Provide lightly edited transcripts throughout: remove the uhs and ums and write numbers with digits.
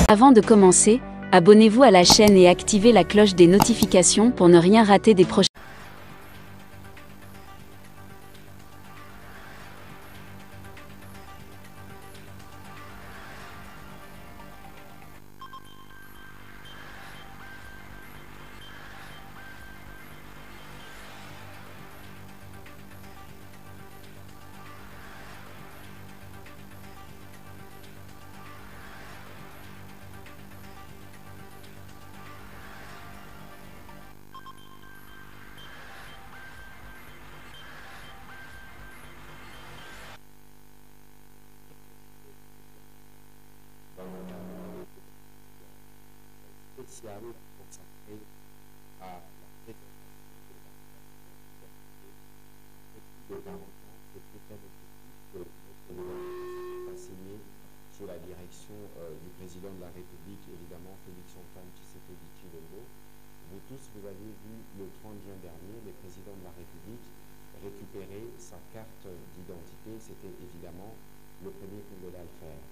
Avant de commencer, abonnez-vous à la chaîne et activez la cloche des notifications pour ne rien rater des prochaines. Spécial consacré à la préservation de la biodiversité. Depuis plus de 40 ans, c'était un objectif que notre gouvernement a signé sous la direction du président de la République, évidemment Félix-Antoine Tshisekedi Tshilombo. Vous tous, vous avez vu le 30 juin dernier, le président de la République récupérer sa carte d'identité. C'était évidemment le premier Congolais à le faire.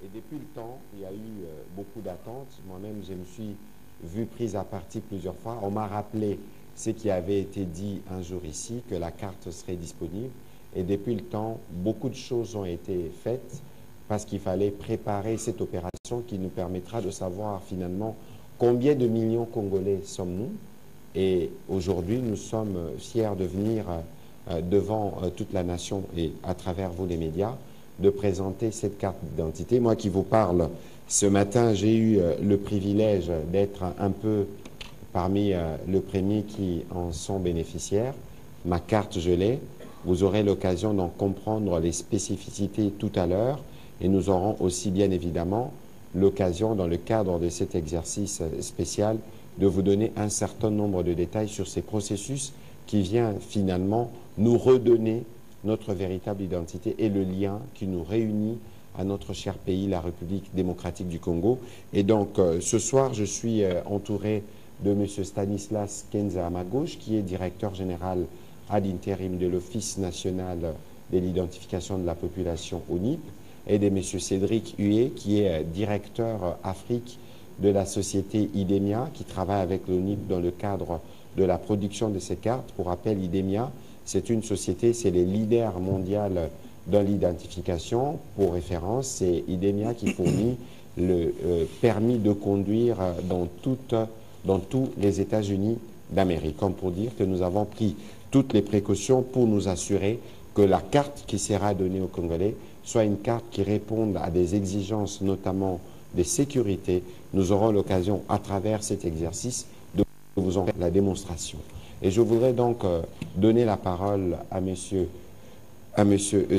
Et depuis le temps, il y a eu beaucoup d'attentes. Moi-même, je me suis vu prise à partie plusieurs fois. On m'a rappelé ce qui avait été dit un jour ici, que la carte serait disponible. Et depuis le temps, beaucoup de choses ont été faites parce qu'il fallait préparer cette opération qui nous permettra de savoir finalement combien de millions Congolais sommes-nous. Et aujourd'hui, nous sommes fiers de venir devant toute la nation et à travers vous les médias, de présenter cette carte d'identité. Moi qui vous parle ce matin, j'ai eu le privilège d'être un peu parmi le premier qui en sont bénéficiaires. Ma carte, je l'ai. Vous aurez l'occasion d'en comprendre les spécificités tout à l'heure et nous aurons aussi bien évidemment l'occasion dans le cadre de cet exercice spécial de vous donner un certain nombre de détails sur ces processus qui vient finalement nous redonner notre véritable identité et le lien qui nous réunit à notre cher pays, la République démocratique du Congo. Et donc, ce soir, je suis entouré de M. Stanislas Kenza à ma gauche, qui est directeur général ad interim de l'Office national de l'identification de la population ONIP, et de M. Cédric Huet, qui est directeur Afrique de la société IDEMIA, qui travaille avec l'ONIP dans le cadre de la production de ces cartes. Pour rappel, IDEMIA, c'est une société, c'est les leaders mondiaux dans l'identification. Pour référence, c'est IDEMIA qui fournit le permis de conduire dans tous les États-Unis d'Amérique. Comme pour dire que nous avons pris toutes les précautions pour nous assurer que la carte qui sera donnée aux Congolais soit une carte qui réponde à des exigences, notamment de sécurité. Nous aurons l'occasion, à travers cet exercice, de vous en faire la démonstration. Et je voudrais donc donner la parole à monsieur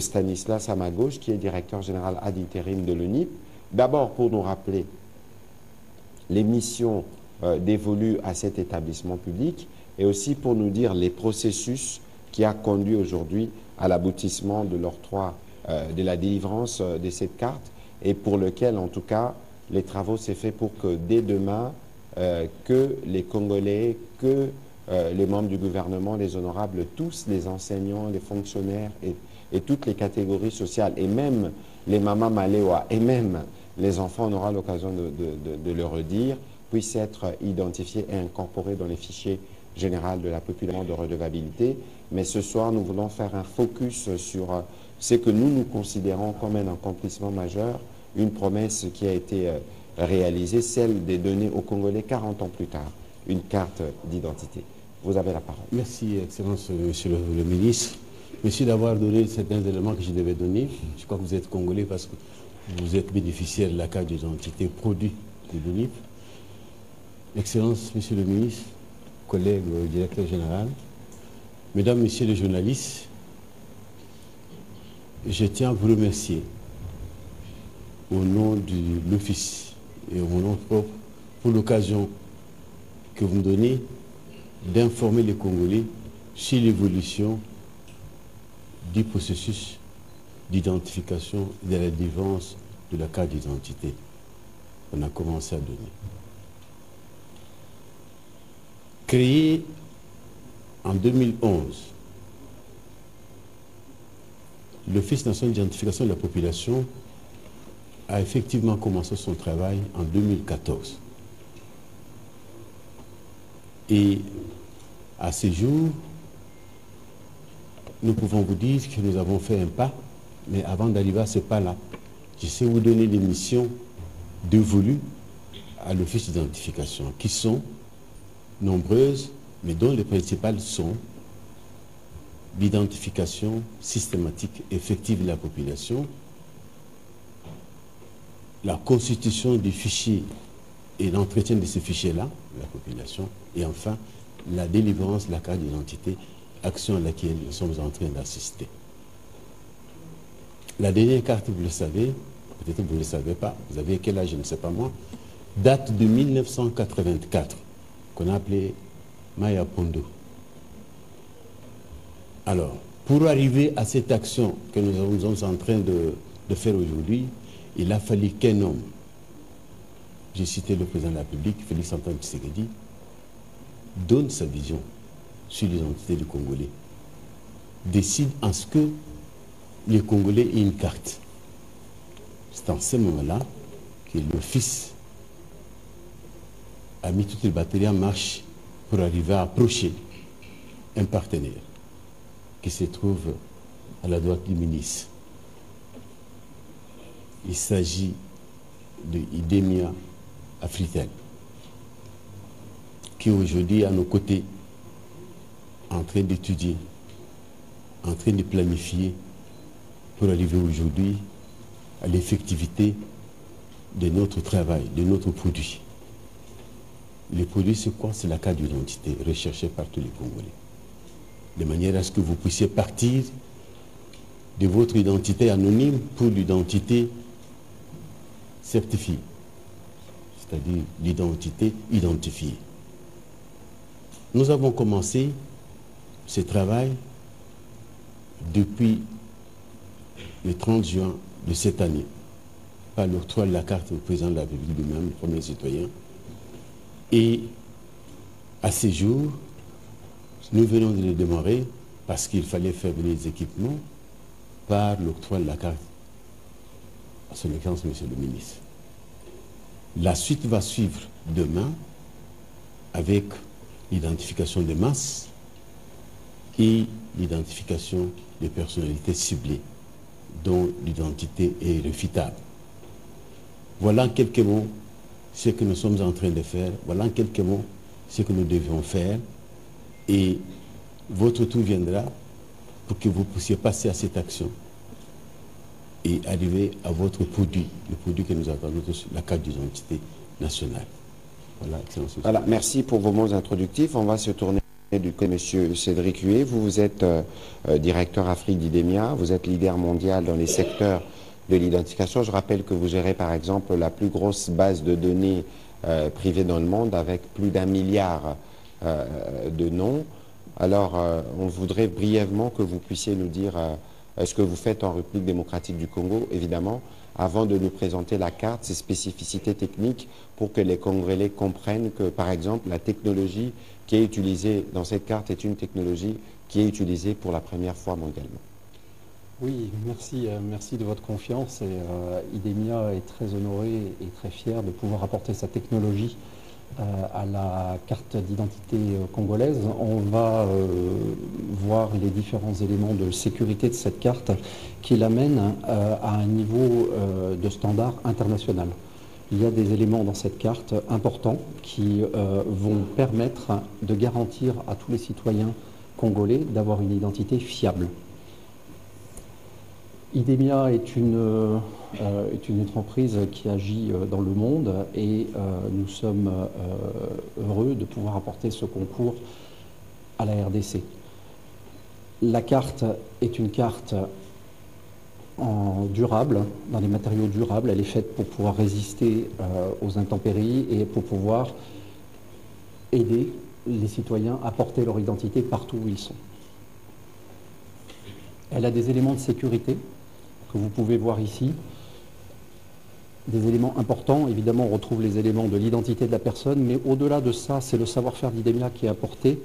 Stanislas à ma gauche, qui est directeur général ad interim de l'ONIP. D'abord pour nous rappeler les missions dévolues à cet établissement public et aussi pour nous dire les processus qui a conduit aujourd'hui à l'aboutissement de l'octroi de la délivrance de cette carte et pour lequel, en tout cas, les travaux s'est fait pour que dès demain, que les Congolais, que les membres du gouvernement, les honorables, tous les enseignants, les fonctionnaires et toutes les catégories sociales, et même les mamas maléois, et même les enfants, on aura l'occasion de le redire, puissent être identifiés et incorporés dans les fichiers généraux de la population de redevabilité. Mais ce soir, nous voulons faire un focus sur ce que nous considérons comme un accomplissement majeur, une promesse qui a été réalisée, celle de donner aux Congolais 40 ans plus tard une carte d'identité. Vous avez la parole. Merci, Excellence, Monsieur le ministre. Merci d'avoir donné certains éléments que je devais donner. Je crois que vous êtes Congolais parce que vous êtes bénéficiaire de la carte d'identité produit de l'ONIP. Excellence, Monsieur le ministre, collègues, directeur général, Mesdames, Messieurs les journalistes, je tiens à vous remercier au nom de l'Office et au nom propre pour l'occasion que vous me donnez d'informer les Congolais sur l'évolution du processus d'identification et de la délivrance de la carte d'identité. On a commencé à donner. Créé en 2011, l'Office national d'identification de la population a effectivement commencé son travail en 2014. Et à ce jour, nous pouvons vous dire que nous avons fait un pas, mais avant d'arriver à ce pas-là, je sais vous donner des missions dévolues à l'office d'identification, qui sont nombreuses, mais dont les principales sont l'identification systématique effective de la population, la constitution des fichiers et l'entretien de ces fichiers-là, la population, et enfin, la délivrance de la carte d'identité, action à laquelle nous sommes en train d'assister. La dernière carte, vous le savez, peut-être que vous ne le savez pas, vous avez quel âge, je ne sais pas moi, date de 1984, qu'on a appelé Maya Pondo. Alors, pour arriver à cette action que nous sommes en train de faire aujourd'hui, il a fallu qu'un homme, j'ai cité le président de la République, Félix Antoine Tshisekedi, donne sa vision sur l'identité du Congolais, décide en ce que les Congolais aient une carte. C'est en ce moment-là que l'office a mis toutes les batteries en marche pour arriver à approcher un partenaire qui se trouve à la droite du ministre. Il s'agit de Idemia Afritel, qui aujourd'hui est à nos côtés, en train d'étudier, en train de planifier pour arriver aujourd'hui à l'effectivité de notre travail, de notre produit. Le produit, c'est quoi? C'est la carte d'identité recherchée par tous les Congolais. De manière à ce que vous puissiez partir de votre identité anonyme pour l'identité certifiée, c'est-à-dire l'identité identifiée. Nous avons commencé ce travail depuis le 30 juin de cette année, par l'octroi de la carte au président de la République lui-même, le premier citoyen. Et à ce jour, nous venons de le démarrer parce qu'il fallait faire venir les équipements par l'octroi de la carte à son Excellence, Monsieur le ministre. La suite va suivre demain avec l'identification des masses et l'identification des personnalités ciblées dont l'identité est réfutable. Voilà en quelques mots ce que nous sommes en train de faire. Voilà en quelques mots ce que nous devons faire. Et votre tour viendra pour que vous puissiez passer à cette action et arriver à votre produit, le produit que nous attendons tous, la carte d'identité nationale. Voilà, Excellence. Voilà, merci pour vos mots introductifs. On va se tourner du côté de M. Cédric Huet. Vous êtes directeur Afrique d'Idemia, vous êtes leader mondial dans les secteurs de l'identification. Je rappelle que vous gérez par exemple la plus grosse base de données privée dans le monde avec plus d'1 milliard de noms. Alors, on voudrait brièvement que vous puissiez nous dire ce que vous faites en République démocratique du Congo, évidemment, avant de nous présenter la carte, ses spécificités techniques, pour que les Congolais comprennent que, par exemple, la technologie qui est utilisée dans cette carte est une technologie qui est utilisée pour la première fois mondialement. Oui, merci de votre confiance. Et, Idemia est très honoré et très fier de pouvoir apporter sa technologie à la carte d'identité congolaise. On va voir les différents éléments de sécurité de cette carte qui l'amènent à un niveau de standard international. Il y a des éléments dans cette carte importants qui vont permettre de garantir à tous les citoyens congolais d'avoir une identité fiable. Idemia est une entreprise qui agit dans le monde et nous sommes heureux de pouvoir apporter ce concours à la RDC. La carte est une carte en durable, dans des matériaux durables. Elle est faite pour pouvoir résister aux intempéries et pour pouvoir aider les citoyens à porter leur identité partout où ils sont. Elle a des éléments de sécurité que vous pouvez voir ici, des éléments importants. Évidemment, on retrouve les éléments de l'identité de la personne, mais au-delà de ça, c'est le savoir-faire d'Idemia qui est apporté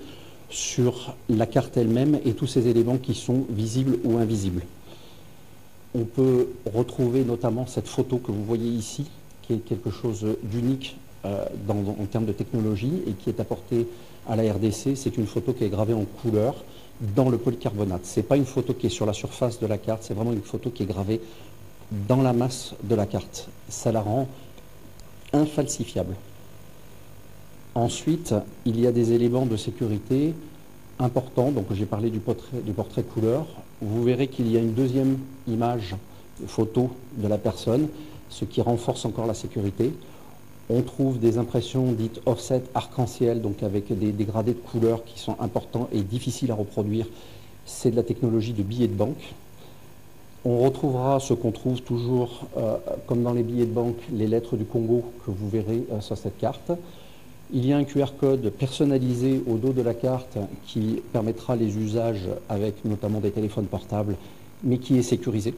sur la carte elle-même et tous ces éléments qui sont visibles ou invisibles. On peut retrouver notamment cette photo que vous voyez ici, qui est quelque chose d'unique en termes de technologie et qui est apportée à la RDC. C'est une photo qui est gravée en couleur dans le polycarbonate. Ce n'est pas une photo qui est sur la surface de la carte, c'est vraiment une photo qui est gravée dans la masse de la carte. Ça la rend infalsifiable. Ensuite, il y a des éléments de sécurité importants. Donc j'ai parlé du portrait couleur. Vous verrez qu'il y a une deuxième image photo de la personne, ce qui renforce encore la sécurité. On trouve des impressions dites offset arc-en-ciel, donc avec des dégradés de couleurs qui sont importants et difficiles à reproduire. C'est de la technologie de billets de banque. On retrouvera ce qu'on trouve toujours, comme dans les billets de banque, les lettres du Congo que vous verrez sur cette carte. Il y a un QR code personnalisé au dos de la carte qui permettra les usages avec notamment des téléphones portables, mais qui est sécurisé.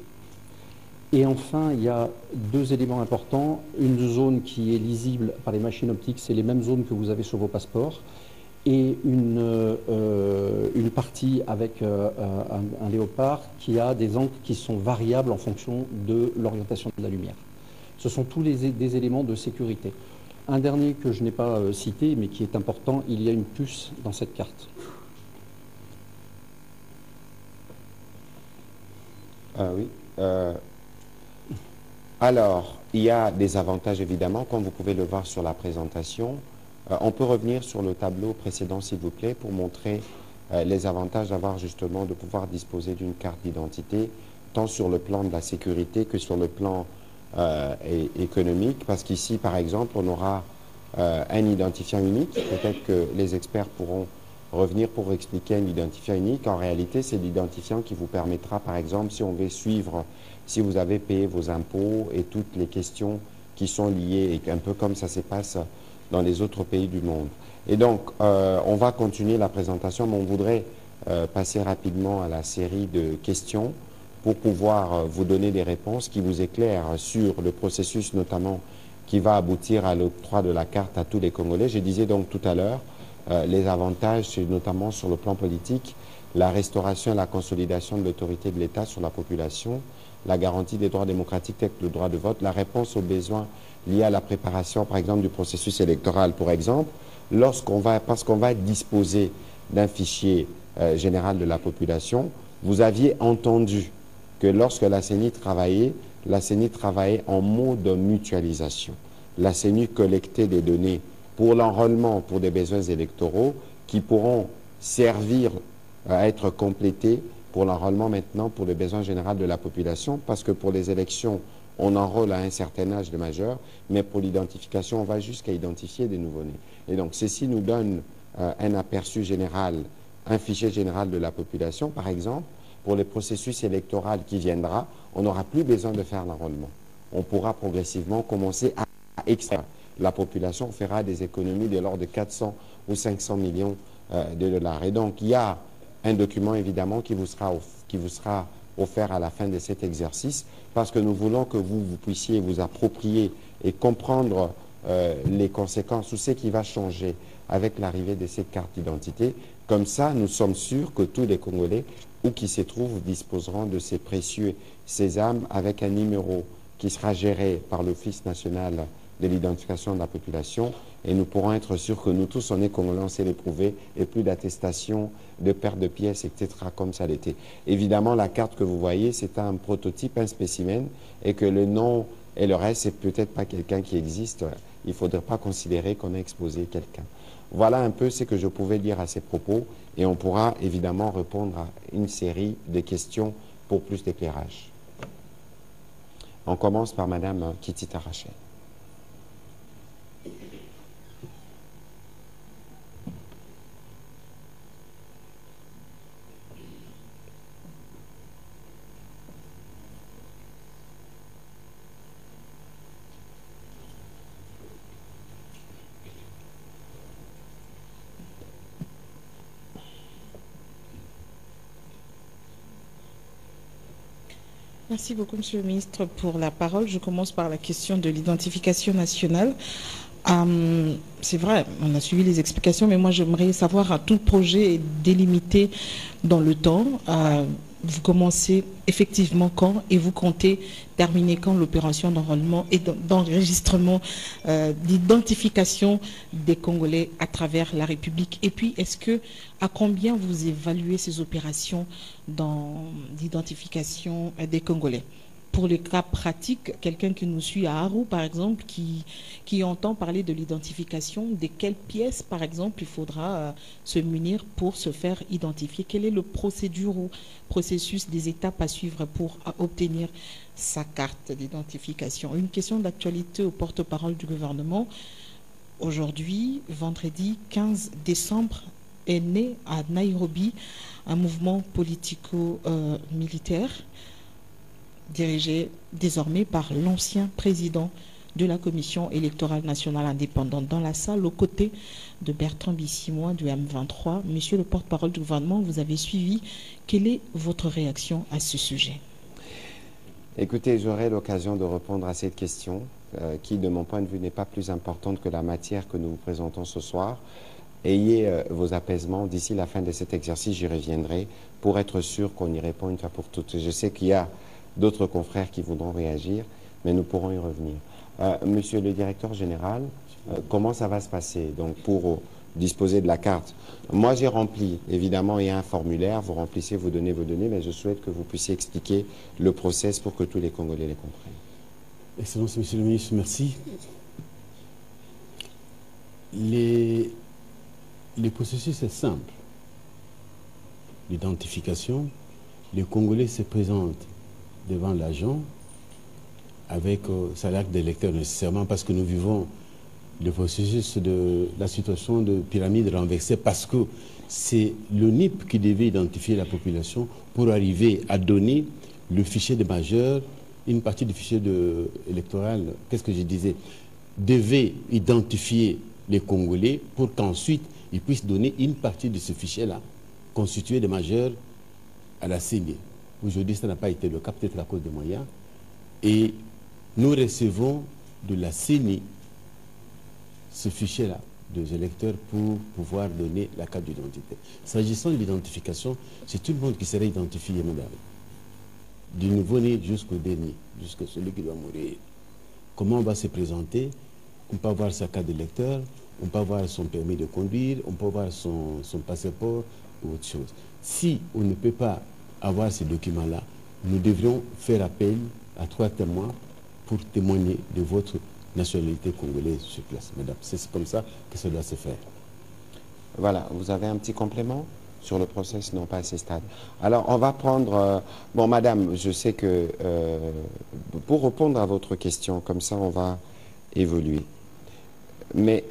Et enfin, il y a deux éléments importants. Une zone qui est lisible par les machines optiques, c'est les mêmes zones que vous avez sur vos passeports. Et une partie avec un léopard qui a des angles qui sont variables en fonction de l'orientation de la lumière. Ce sont tous des éléments de sécurité. Un dernier que je n'ai pas cité, mais qui est important, il y a une puce dans cette carte. Oui. Alors, il y a des avantages évidemment, comme vous pouvez le voir sur la présentation. On peut revenir sur le tableau précédent, s'il vous plaît, pour montrer les avantages d'avoir justement, de pouvoir disposer d'une carte d'identité, tant sur le plan de la sécurité que sur le plan économique, parce qu'ici, par exemple, on aura un identifiant unique. Peut-être que les experts pourront revenir pour expliquer un identifiant unique. En réalité, c'est l'identifiant qui vous permettra, par exemple, si on veut suivre, si vous avez payé vos impôts et toutes les questions qui sont liées, et un peu comme ça se passe dans les autres pays du monde. Et donc, on va continuer la présentation, mais on voudrait passer rapidement à la série de questions pour pouvoir vous donner des réponses qui vous éclairent sur le processus notamment qui va aboutir à l'octroi de la carte à tous les Congolais. Je disais donc tout à l'heure, les avantages, c'est notamment sur le plan politique, la restauration et la consolidation de l'autorité de l'État sur la population, la garantie des droits démocratiques tels que le droit de vote, la réponse aux besoins liés à la préparation, par exemple, du processus électoral, pour exemple, parce qu'on va disposer d'un fichier général de la population. Vous aviez entendu que lorsque la CENI travaillait en mode mutualisation. La CENI collectait des données pour l'enrôlement, pour des besoins électoraux qui pourront servir à être complétés pour l'enrôlement maintenant pour le besoin général de la population, parce que pour les élections, on enrôle à un certain âge de majeur, mais pour l'identification, on va jusqu'à identifier des nouveau-nés. Et donc, ceci nous donne un aperçu général, un fichier général de la population, par exemple. Pour le processus électoral qui viendra, on n'aura plus besoin de faire l'enrôlement. On pourra progressivement commencer à extraire. La population fera des économies de l'ordre de 400 ou 500 millions de dollars. Et donc, il y a un document, évidemment, qui vous sera offert à la fin de cet exercice, parce que nous voulons que vous puissiez vous approprier et comprendre les conséquences ou ce qui va changer avec l'arrivée de ces cartes d'identité. Comme ça, nous sommes sûrs que tous les Congolais où qui se trouvent disposeront de ces précieux sésames avec un numéro qui sera géré par l'Office national de l'identification de la population, et nous pourrons être sûrs que nous tous, on est Congolais, on sait l'éprouver, et plus d'attestation, de perte de pièces, etc., comme ça l'était. Évidemment, la carte que vous voyez, c'est un prototype, un spécimen, et que le nom et le reste, c'est peut-être pas quelqu'un qui existe. Il ne faudrait pas considérer qu'on a exposé quelqu'un. Voilà un peu ce que je pouvais dire à ces propos, et on pourra évidemment répondre à une série de questions pour plus d'éclairage. On commence par Madame Kitita Rachel. Merci beaucoup, Monsieur le Ministre, pour la parole. Je commence par la question de l'identification nationale. C'est vrai, on a suivi les explications, mais moi j'aimerais savoir, tout projet est délimité dans le temps. vous commencez effectivement quand et vous comptez terminer quand l'opération d'enrôlement et d'enregistrement, d'identification des Congolais à travers la République? Et puis, à combien vous évaluez ces opérations d'identification des Congolais? Pour le cas pratique, quelqu'un qui nous suit à Aru, par exemple, qui entend parler de l'identification, de quelles pièces, par exemple, il faudra se munir pour se faire identifier? Quelle est le processus des étapes à suivre pour obtenir sa carte d'identification? Une question d'actualité au porte-parole du gouvernement. Aujourd'hui, vendredi 15 décembre, est né à Nairobi un mouvement politico-militaire dirigé désormais par l'ancien président de la Commission électorale nationale indépendante, dans la salle aux côtés de Bertrand Bissimois du M23. Monsieur le porte-parole du gouvernement, vous avez suivi. Quelle est votre réaction à ce sujet? Écoutez, j'aurai l'occasion de répondre à cette question qui, de mon point de vue, n'est pas plus importante que la matière que nous vous présentons ce soir. Ayez vos apaisements. D'ici la fin de cet exercice, j'y reviendrai pour être sûr qu'on y répond une fois pour toutes. Je sais qu'il y a d'autres confrères qui voudront réagir, mais nous pourrons y revenir. Monsieur le directeur général, comment ça va se passer donc pour disposer de la carte? Moi, j'ai rempli, évidemment, il y a un formulaire, vous remplissez, vous donnez vos données, mais je souhaite que vous puissiez expliquer le process pour que tous les Congolais les comprennent. Excellence, Monsieur le ministre, merci. Le processus est simple. L'identification, les Congolais se présentent devant l'agent avec sa carte d'électeur nécessairement, parce que nous vivons le processus de la situation de pyramide renversée, parce que c'est le NIP qui devait identifier la population pour arriver à donner le fichier de majeur, une partie du fichier électoral, qu'est-ce que je disais, devait identifier les Congolais pour qu'ensuite ils puissent donner une partie de ce fichier-là, constitué de majeurs, à la CENI. Aujourd'hui, ça n'a pas été le cas, peut-être à cause des moyens. Et nous recevons de la CENI ce fichier-là des électeurs pour pouvoir donner la carte d'identité. S'agissant de l'identification, c'est tout le monde qui serait identifié, madame. Du nouveau-né jusqu'au dernier, jusqu'à celui qui doit mourir. Comment on va se présenter? On peut avoir sa carte d'électeur, on peut avoir son permis de conduire, on peut avoir son passeport ou autre chose. Si on ne peut pas avoir ces documents-là, nous devrions faire appel à 3 témoins pour témoigner de votre nationalité congolaise sur place, madame. C'est comme ça que ça doit se faire. Voilà, vous avez un petit complément sur le process? Non, pas à ce stade. Alors, on va prendre... bon, madame, je sais que... pour répondre à votre question, comme ça, on va évoluer. Mais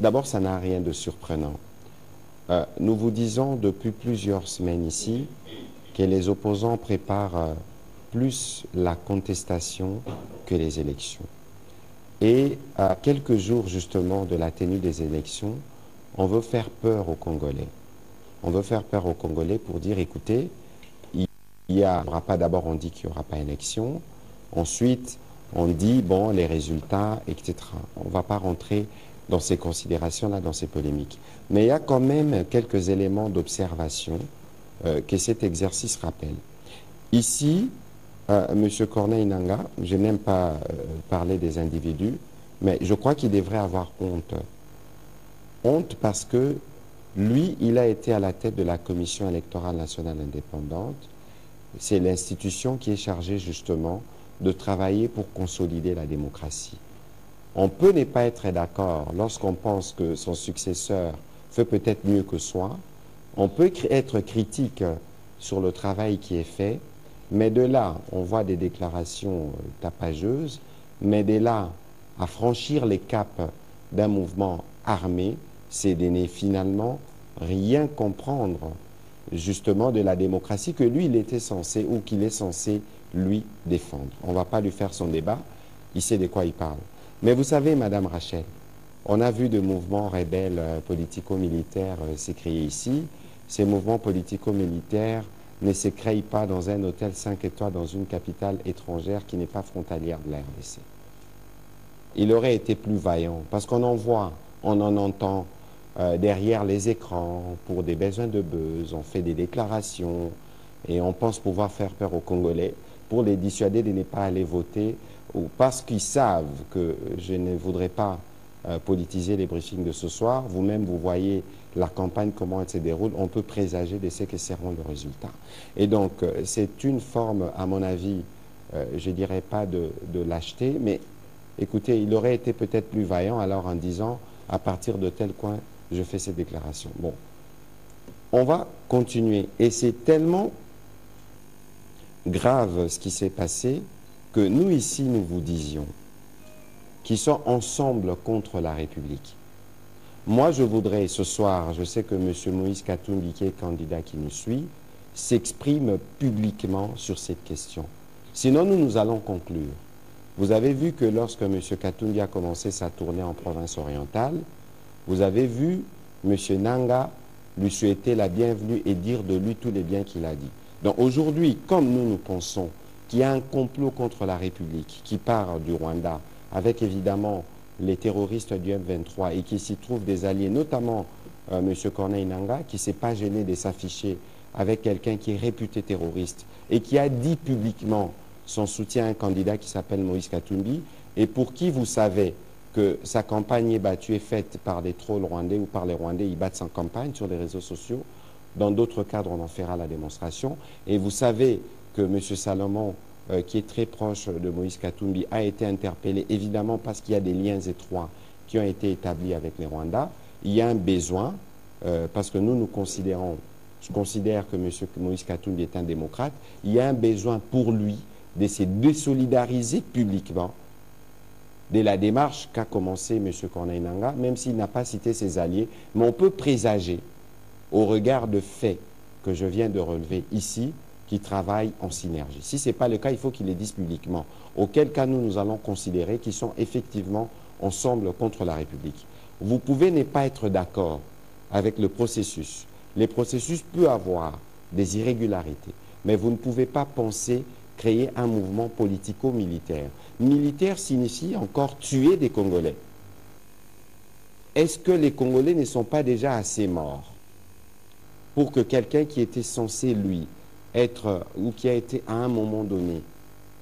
d'abord, ça n'a rien de surprenant. Nous vous disons depuis plusieurs semaines ici que les opposants préparent plus la contestation que les élections. Et à quelques jours justement de la tenue des élections, on veut faire peur aux Congolais. On veut faire peur aux Congolais pour dire, écoutez, il y aura pas, d'abord on dit qu'il n'y aura pas élection, ensuite on dit, bon, les résultats, etc. On ne va pas rentrer dans ces considérations-là, dans ces polémiques. Mais il y a quand même quelques éléments d'observation que cet exercice rappelle. Ici, M. Corneille Nangaa, je n'aime pas parler des individus, mais je crois qu'il devrait avoir honte. Honte parce que lui, il a été à la tête de la Commission électorale nationale indépendante. C'est l'institution qui est chargée justement de travailler pour consolider la démocratie. On peut ne pas être d'accord lorsqu'on pense que son successeur fait peut-être mieux que soi. On peut être critique sur le travail qui est fait, mais de là, on voit des déclarations tapageuses, mais de là à franchir les caps d'un mouvement armé, c'est de ne finalement rien comprendre justement de la démocratie que lui, il était censé, ou qu'il est censé, lui, défendre. On ne va pas lui faire son débat, il sait de quoi il parle. Mais vous savez, Madame Rachel, on a vu de mouvements rebelles politico-militaires se créer ici. Ces mouvements politico-militaires ne se créent pas dans un hôtel 5 étoiles dans une capitale étrangère qui n'est pas frontalière de la RDC. Il aurait été plus vaillant, parce qu'on en voit, on en entend derrière les écrans pour des besoins de buzz, on fait des déclarations, Et on pense pouvoir faire peur aux Congolais pour les dissuader de ne pas aller voter, ou parce qu'ils savent que je ne voudrais pas politiser les briefings de ce soir. Vous-même, vous voyez la campagne, comment elle se déroule. On peut présager de ce que seront les résultats. Et donc, c'est une forme, à mon avis, je ne dirais pas de lâcheté, mais écoutez, il aurait été peut-être plus vaillant alors en disant, à partir de tel coin, je fais ces déclarations. Bon, on va continuer. Et c'est tellement grave ce qui s'est passé que nous ici, nous vous disions qu'ils sont ensemble contre la République. Moi, je voudrais ce soir, je sais que M. Moïse Katumbi, qui est candidat qui nous suit, s'exprime publiquement sur cette question. Sinon, nous allons conclure. Vous avez vu que lorsque M. Katumbi a commencé sa tournée en province orientale, vous avez vu M. Nanga lui souhaiter la bienvenue et dire de lui tous les biens qu'il a dit. Donc aujourd'hui, comme nous pensons qu'il y a un complot contre la République qui part du Rwanda, avec évidemment les terroristes du M23 et qui s'y trouvent des alliés, notamment M. Corneille Nanga, qui ne s'est pas gêné de s'afficher avec quelqu'un qui est réputé terroriste et qui a dit publiquement son soutien à un candidat qui s'appelle Moïse Katumbi, et pour qui vous savez que sa campagne est battue, est faite par des trolls rwandais ou par les Rwandais, ils battent sa campagne sur les réseaux sociaux. Dans d'autres cadres, on en fera la démonstration. Et vous savez que M. Salomon, qui est très proche de Moïse Katumbi, a été interpellé, évidemment parce qu'il y a des liens étroits qui ont été établis avec les Rwandais. Il y a un besoin, parce que nous considérons, je considère que M. Moïse Katumbi est un démocrate, il y a un besoin pour lui de se désolidariser publiquement de la démarche qu'a commencé M. Corneille Nanga, même s'il n'a pas cité ses alliés, mais on peut présager, au regard de faits que je viens de relever ici, qui travaillent en synergie. Si ce n'est pas le cas, il faut qu'ils les disent publiquement. Auquel cas, nous allons considérer qu'ils sont effectivement ensemble contre la République. Vous pouvez ne pas être d'accord avec le processus. Le processus peut avoir des irrégularités, mais vous ne pouvez pas penser créer un mouvement politico-militaire. Militaire signifie encore tuer des Congolais. Est-ce que les Congolais ne sont pas déjà assez morts pour que quelqu'un qui était censé, lui, être, ou qui a été à un moment donné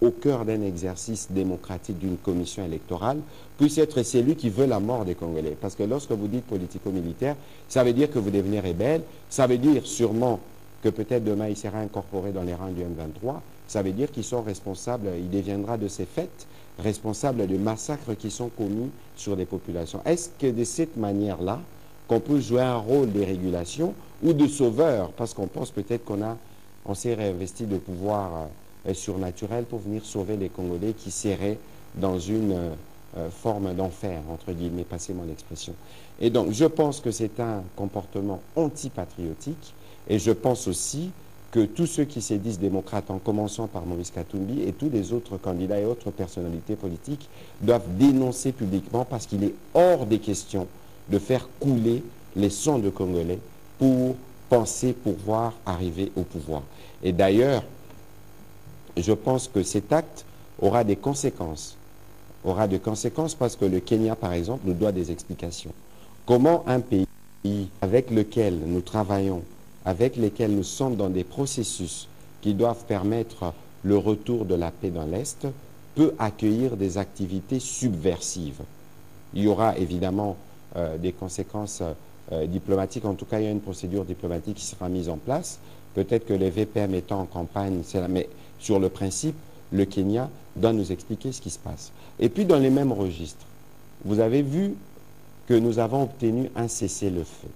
au cœur d'un exercice démocratique d'une commission électorale, puisse être celui qui veut la mort des Congolais? Parce que lorsque vous dites politico-militaire, ça veut dire que vous devenez rebelle, ça veut dire sûrement que peut-être demain il sera incorporé dans les rangs du M23, ça veut dire qu'ils sont responsables, il deviendra de ces faits responsable de massacres qui sont commis sur les populations. Est-ce que de cette manière-là, qu'on peut jouer un rôle de régulation ou de sauveur, parce qu'on pense peut-être on s'est réinvesti de pouvoir surnaturel pour venir sauver les Congolais qui seraient dans une forme d'enfer, entre guillemets, passez mon expression. Et donc, je pense que c'est un comportement antipatriotique, et je pense aussi que tous ceux qui se disent démocrates, en commençant par Moïse Katumbi et tous les autres candidats et autres personnalités politiques, doivent dénoncer publiquement, parce qu'il est hors des questions de faire couler les sangs de Congolais pour penser pouvoir arriver au pouvoir. Et d'ailleurs, je pense que cet acte aura des conséquences. Aura des conséquences parce que le Kenya, par exemple, nous doit des explications. Comment un pays avec lequel nous travaillons, avec lesquels nous sommes dans des processus qui doivent permettre le retour de la paix dans l'Est, peut accueillir des activités subversives? Il y aura évidemment des conséquences diplomatiques. En tout cas, il y a une procédure diplomatique qui sera mise en place. Peut-être que les VPM étant en campagne, mais sur le principe, le Kenya doit nous expliquer ce qui se passe. Et puis, dans les mêmes registres, vous avez vu que nous avons obtenu un cessez-le-feu.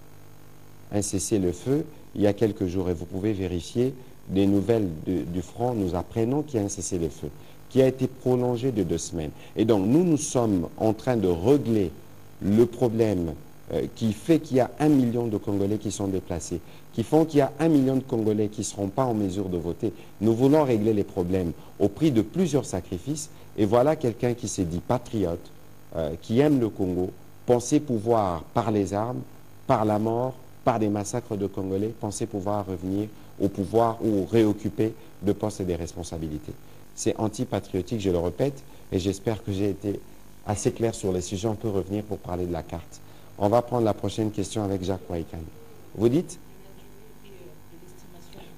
Un cessez-le-feu il y a quelques jours, et vous pouvez vérifier des nouvelles du front, nous apprenons qu'il y a un cessez-le-feu qui a été prolongé de 2 semaines. Et donc, nous sommes en train de régler le problème qui fait qu'il y a 1 million de Congolais qui sont déplacés, qui font qu'il y a 1 million de Congolais qui ne seront pas en mesure de voter. Nous voulons régler les problèmes au prix de plusieurs sacrifices. Et voilà quelqu'un qui s'est dit patriote, qui aime le Congo, penser pouvoir, par les armes, par la mort, par des massacres de Congolais, penser pouvoir revenir au pouvoir ou réoccuper de postes et des responsabilités. C'est antipatriotique, je le répète, et j'espère que j'ai été assez clair sur les sujets. On peut revenir pour parler de la carte. On va prendre la prochaine question avec Jacques Waïkan. Vous dites?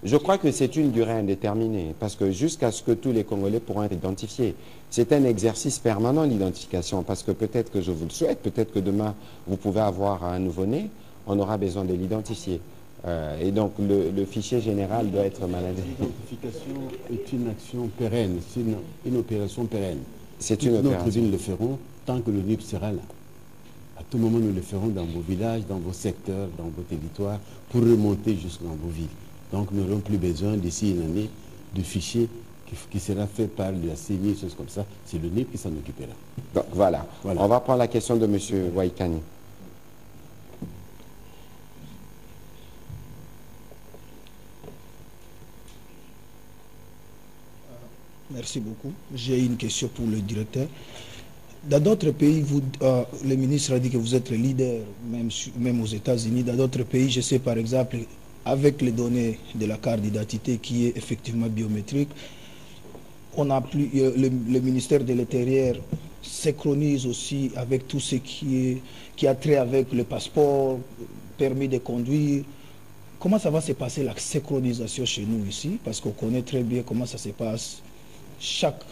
Je crois que c'est une durée indéterminée, parce que jusqu'à ce que tous les Congolais pourront être identifiés. C'est un exercice permanent, l'identification, parce que peut-être que je vous le souhaite, peut-être que demain, vous pouvez avoir un nouveau-né, on aura besoin de l'identifier. Et donc, le fichier général doit être maladie. L'identification est une action pérenne, c'est une opération pérenne. C'est une opération. Notre ville le feront tant que le NIP sera là. À tout moment, nous le ferons dans vos villages, dans vos secteurs, dans vos territoires, pour remonter jusque dans vos villes. Donc, nous n'aurons plus besoin, d'ici une année, de fichiers qui sera fait par la CENI, choses comme ça. C'est le NIP qui s'en occupera. Donc, voilà. On va prendre la question de M. Waikani. Merci beaucoup. J'ai une question pour le directeur. Dans d'autres pays, le ministre a dit que vous êtes le leader, même aux États-Unis. Dans d'autres pays, je sais par exemple, avec les données de la carte d'identité qui est effectivement biométrique, on a plus, le ministère de l'Intérieur synchronise aussi avec tout ce qui a trait avec le passeport, permis de conduire. Comment ça va se passer la synchronisation chez nous ici? Parce qu'on connaît très bien comment ça se passe. Chaque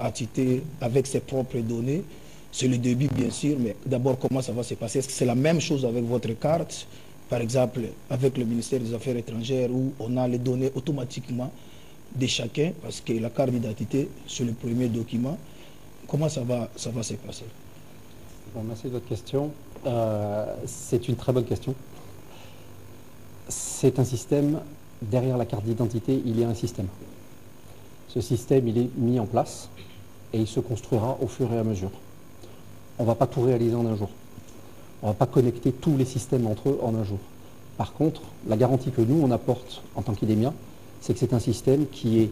entité avec ses propres données. C'est le début, bien sûr, mais d'abord, comment ça va se passer? Est-ce que c'est la même chose avec votre carte? Par exemple, avec le ministère des Affaires étrangères, où on a les données automatiquement de chacun, parce que la carte d'identité, c'est le premier document. Comment ça va se passer? Bon, merci de votre question. C'est une très bonne question. C'est un système, derrière la carte d'identité, il y a un système. Ce système, il est mis en place et il se construira au fur et à mesure. On ne va pas tout réaliser en un jour. On ne va pas connecter tous les systèmes entre eux en un jour. Par contre, la garantie que nous, on apporte en tant qu'IDEMIA, c'est que c'est un système qui est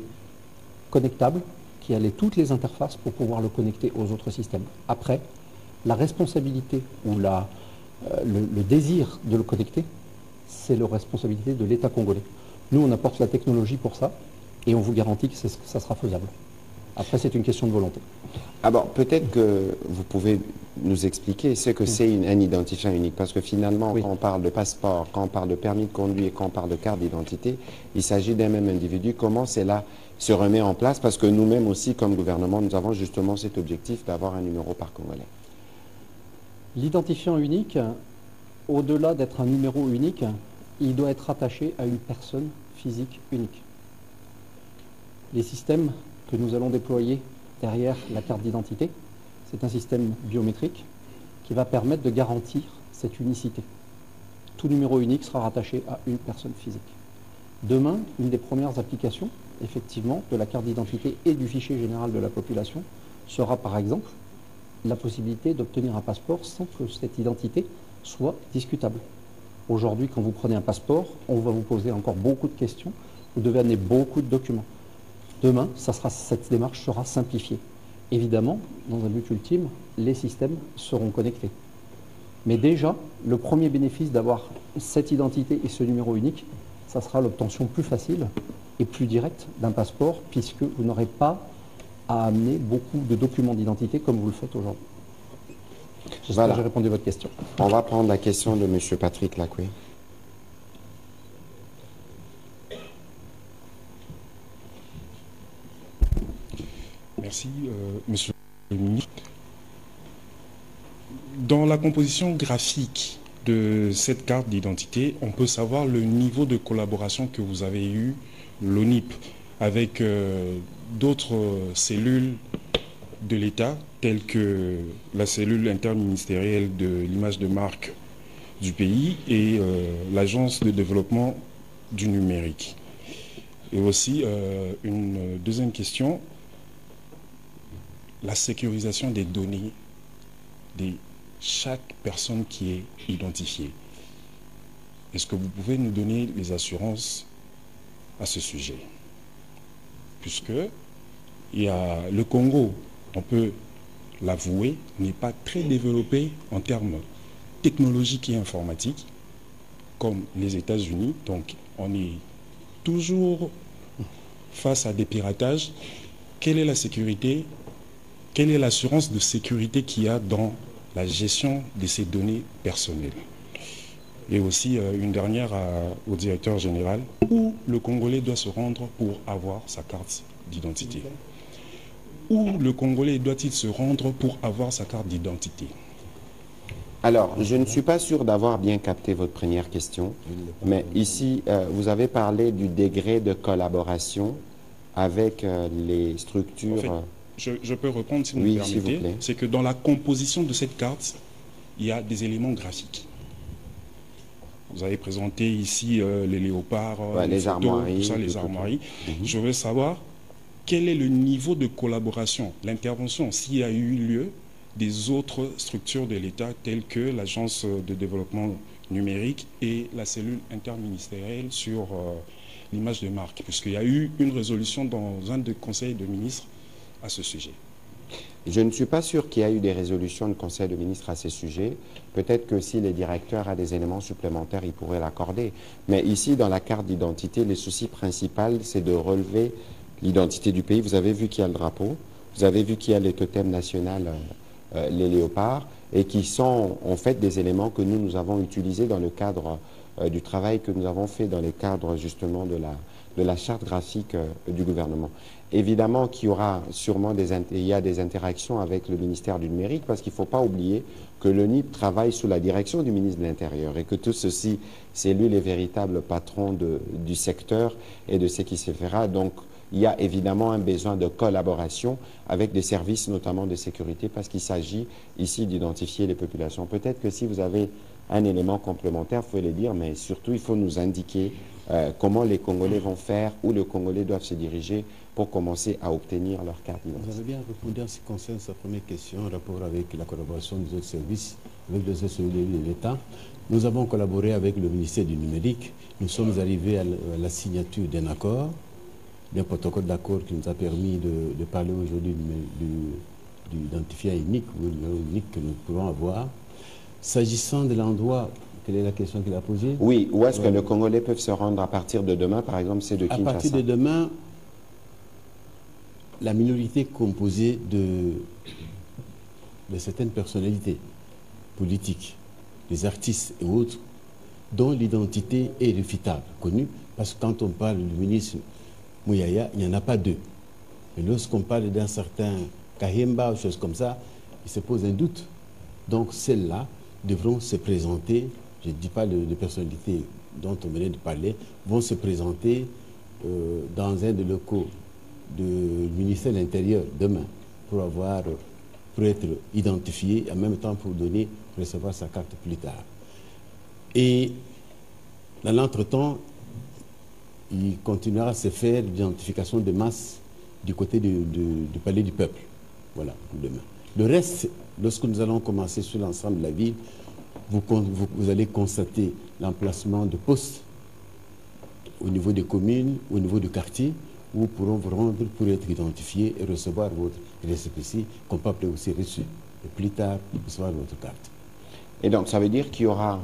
connectable, qui a toutes les interfaces pour pouvoir le connecter aux autres systèmes. Après, la responsabilité ou le désir de le connecter, c'est la responsabilité de l'État congolais. Nous, on apporte la technologie pour ça. Et on vous garantit que ça sera faisable. Après, c'est une question de volonté. Alors, peut-être que vous pouvez nous expliquer ce que c'est un identifiant unique. Parce que finalement, quand on parle de passeport, quand on parle de permis de conduire, quand on parle de carte d'identité, il s'agit d'un même individu. Comment cela se remet en place? Parce que nous-mêmes aussi, comme gouvernement, nous avons justement cet objectif d'avoir un numéro par Congolais. L'identifiant unique, au-delà d'être un numéro unique, il doit être rattaché à une personne physique unique. Les systèmes que nous allons déployer derrière la carte d'identité, c'est un système biométrique qui va permettre de garantir cette unicité. Tout numéro unique sera rattaché à une personne physique. Demain, une des premières applications, effectivement, de la carte d'identité et du fichier général de la population sera par exemple la possibilité d'obtenir un passeport sans que cette identité soit discutable. Aujourd'hui, quand vous prenez un passeport, on va vous poser encore beaucoup de questions, vous devez amener beaucoup de documents. Demain, cette démarche sera simplifiée. Évidemment, dans un but ultime, les systèmes seront connectés. Mais déjà, le premier bénéfice d'avoir cette identité et ce numéro unique, ça sera l'obtention plus facile et plus directe d'un passeport, puisque vous n'aurez pas à amener beaucoup de documents d'identité comme vous le faites aujourd'hui. J'espère que j'ai répondu à votre question. On va prendre la question de M. Patrick Lacoué. Merci, Monsieur le ministre. Dans la composition graphique de cette carte d'identité, on peut savoir le niveau de collaboration que vous avez eu, l'ONIP, avec d'autres cellules de l'État, telles que la cellule interministérielle de l'image de marque du pays et l'Agence de développement du numérique. Et aussi, une deuxième question, la sécurisation des données de chaque personne qui est identifiée. Est-ce que vous pouvez nous donner les assurances à ce sujet? Puisque le Congo, on peut l'avouer, n'est pas très développé en termes technologiques et informatiques, comme les États-Unis. Donc, on est toujours face à des piratages. Quelle est la sécurité? Quelle est l'assurance de sécurité qu'il y a dans la gestion de ces données personnelles? Et aussi une dernière au directeur général, où le Congolais doit se rendre pour avoir sa carte d'identité. Où le Congolais doit-il se rendre pour avoir sa carte d'identité? Alors, je ne suis pas sûr d'avoir bien capté votre première question, mais ici, vous avez parlé du degré de collaboration avec les structures... En fait, je peux répondre si vous oui, me permettez. C'est que dans la composition de cette carte, il y a des éléments graphiques. Vous avez présenté ici les léopards, les armoiries, tout ça, les armoiries. Je veux savoir quel est le niveau de collaboration, l'intervention, s'il y a eu lieu des autres structures de l'État telles que l'Agence de développement numérique et la cellule interministérielle sur l'image de marque, puisqu'il y a eu une résolution dans un des conseils de ministres à ce sujet. Je ne suis pas sûr qu'il y a eu des résolutions de conseil de ministres à ce sujet. Peut-être que si le directeur a des éléments supplémentaires, il pourrait l'accorder. Mais ici, dans la carte d'identité, le souci principal, c'est de relever l'identité du pays. Vous avez vu qu'il y a le drapeau, vous avez vu qu'il y a le totem national, les léopards, et qui sont en fait des éléments que nous avons utilisés dans le cadre du travail que nous avons fait dans les cadres justement de la charte graphique du gouvernement. Évidemment qu'il y aura sûrement il y a des interactions avec le ministère du numérique, parce qu'il ne faut pas oublier que le NIP travaille sous la direction du ministre de l'Intérieur et que tout ceci, c'est lui le véritable patron du secteur et de ce qui se fera. Donc, il y a évidemment un besoin de collaboration avec des services, notamment de sécurité, parce qu'il s'agit ici d'identifier les populations. Peut-être que si vous avez un élément complémentaire, vous pouvez le dire, mais surtout, il faut nous indiquer comment les Congolais vont faire, où les Congolais doivent se diriger pour commencer à obtenir leur carte d'identité. Vous avez bien répondu en ce qui concerne sa première question en rapport avec la collaboration des autres services, avec les autres services de l'État. Nous avons collaboré avec le ministère du numérique. Nous sommes arrivés à la signature d'un accord, d'un protocole d'accord qui nous a permis de parler aujourd'hui du identifiant unique ou du numéro unique que nous pouvons avoir. S'agissant de l'endroit, quelle est la question qu'il a posée? Oui, où est-ce que les Congolais peuvent se rendre à partir de demain, par exemple, c'est de Kinshasa? À partir de demain, la minorité composée de certaines personnalités politiques, des artistes et autres, dont l'identité est réfutable, connue, parce que quand on parle du ministre Mouyaya, il n'y en a pas deux. Mais lorsqu'on parle d'un certain Kahemba ou choses comme ça, il se pose un doute. Donc celles-là devront se présenter, je ne dis pas de personnalités dont on venait de parler, vont se présenter dans un des locaux du ministère de l'Intérieur demain pour être identifié, en même temps pour recevoir sa carte plus tard. Et dans l'entretemps, il continuera à se faire l'identification de masse du côté du palais du peuple. Voilà, pour demain. Le reste, lorsque nous allons commencer sur l'ensemble de la ville, vous allez constater l'emplacement de postes au niveau des communes, au niveau du quartier, où vous pourrez vous rendre pour être identifié et recevoir votre récépissé, qu'on peut appeler aussi reçu. Et plus tard, recevoir votre carte. Et donc, ça veut dire qu'il y aura...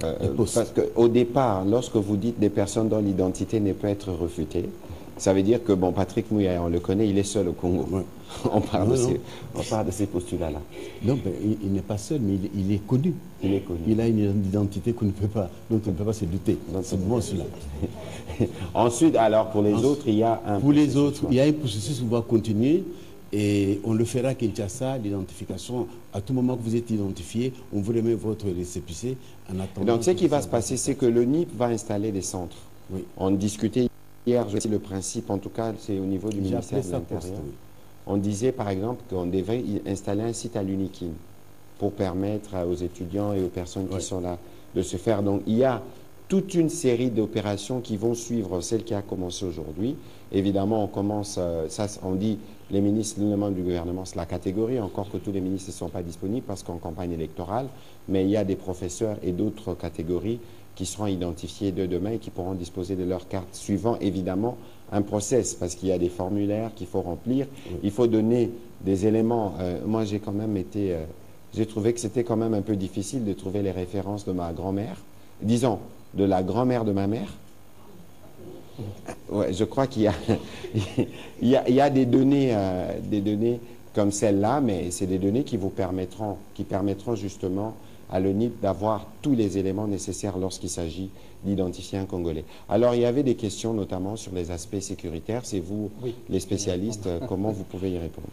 parce qu'au départ, lorsque vous dites des personnes dont l'identité ne peut être refutée, ça veut dire que, bon, Patrick Mouyaya, on le connaît, il est seul au Congo. Ouais. On parle de ces postulats-là. Non, ben, il n'est pas seul, mais il est connu. Il est connu. Il a une identité dont on ne peut pas se douter. C'est bon, cela. Ensuite, alors, pour les autres, il y a un... Pour les autres, il y a un processus qui va continuer. Et on le fera à Kinshasa, l'identification. À tout moment que vous êtes identifié, on vous remet votre récépissé en attendant. Donc, ce qui va se passer, c'est que le NIP va installer des centres. Oui. On discutait hier, je sais le principe, en tout cas, c'est au niveau du ministère de l'Intérieur. Oui. On disait, par exemple, qu'on devait installer un site à l'Unikin pour permettre aux étudiants et aux personnes qui sont là de se faire. Donc, il y a toute une série d'opérations qui vont suivre celle qui a commencé aujourd'hui. Évidemment, on commence, on dit, les ministres, les membres du gouvernement, c'est la catégorie, encore que tous les ministres ne sont pas disponibles parce qu'en campagne électorale, mais il y a des professeurs et d'autres catégories qui seront identifiés de demain et qui pourront disposer de leur carte, suivant évidemment un process, parce qu'il y a des formulaires qu'il faut remplir, il faut donner des éléments. Moi, j'ai quand même été... j'ai trouvé que c'était quand même un peu difficile de trouver les références de ma grand-mère, disons, de la grand-mère de ma mère. Ouais, je crois qu'il y a, il y a des données comme celle-là, mais c'est des données qui permettront justement à l'ONIP d'avoir tous les éléments nécessaires lorsqu'il s'agit d'identifier un Congolais. Alors, il y avait des questions notamment sur les aspects sécuritaires. C'est vous, oui, les spécialistes, comment vous pouvez y répondre?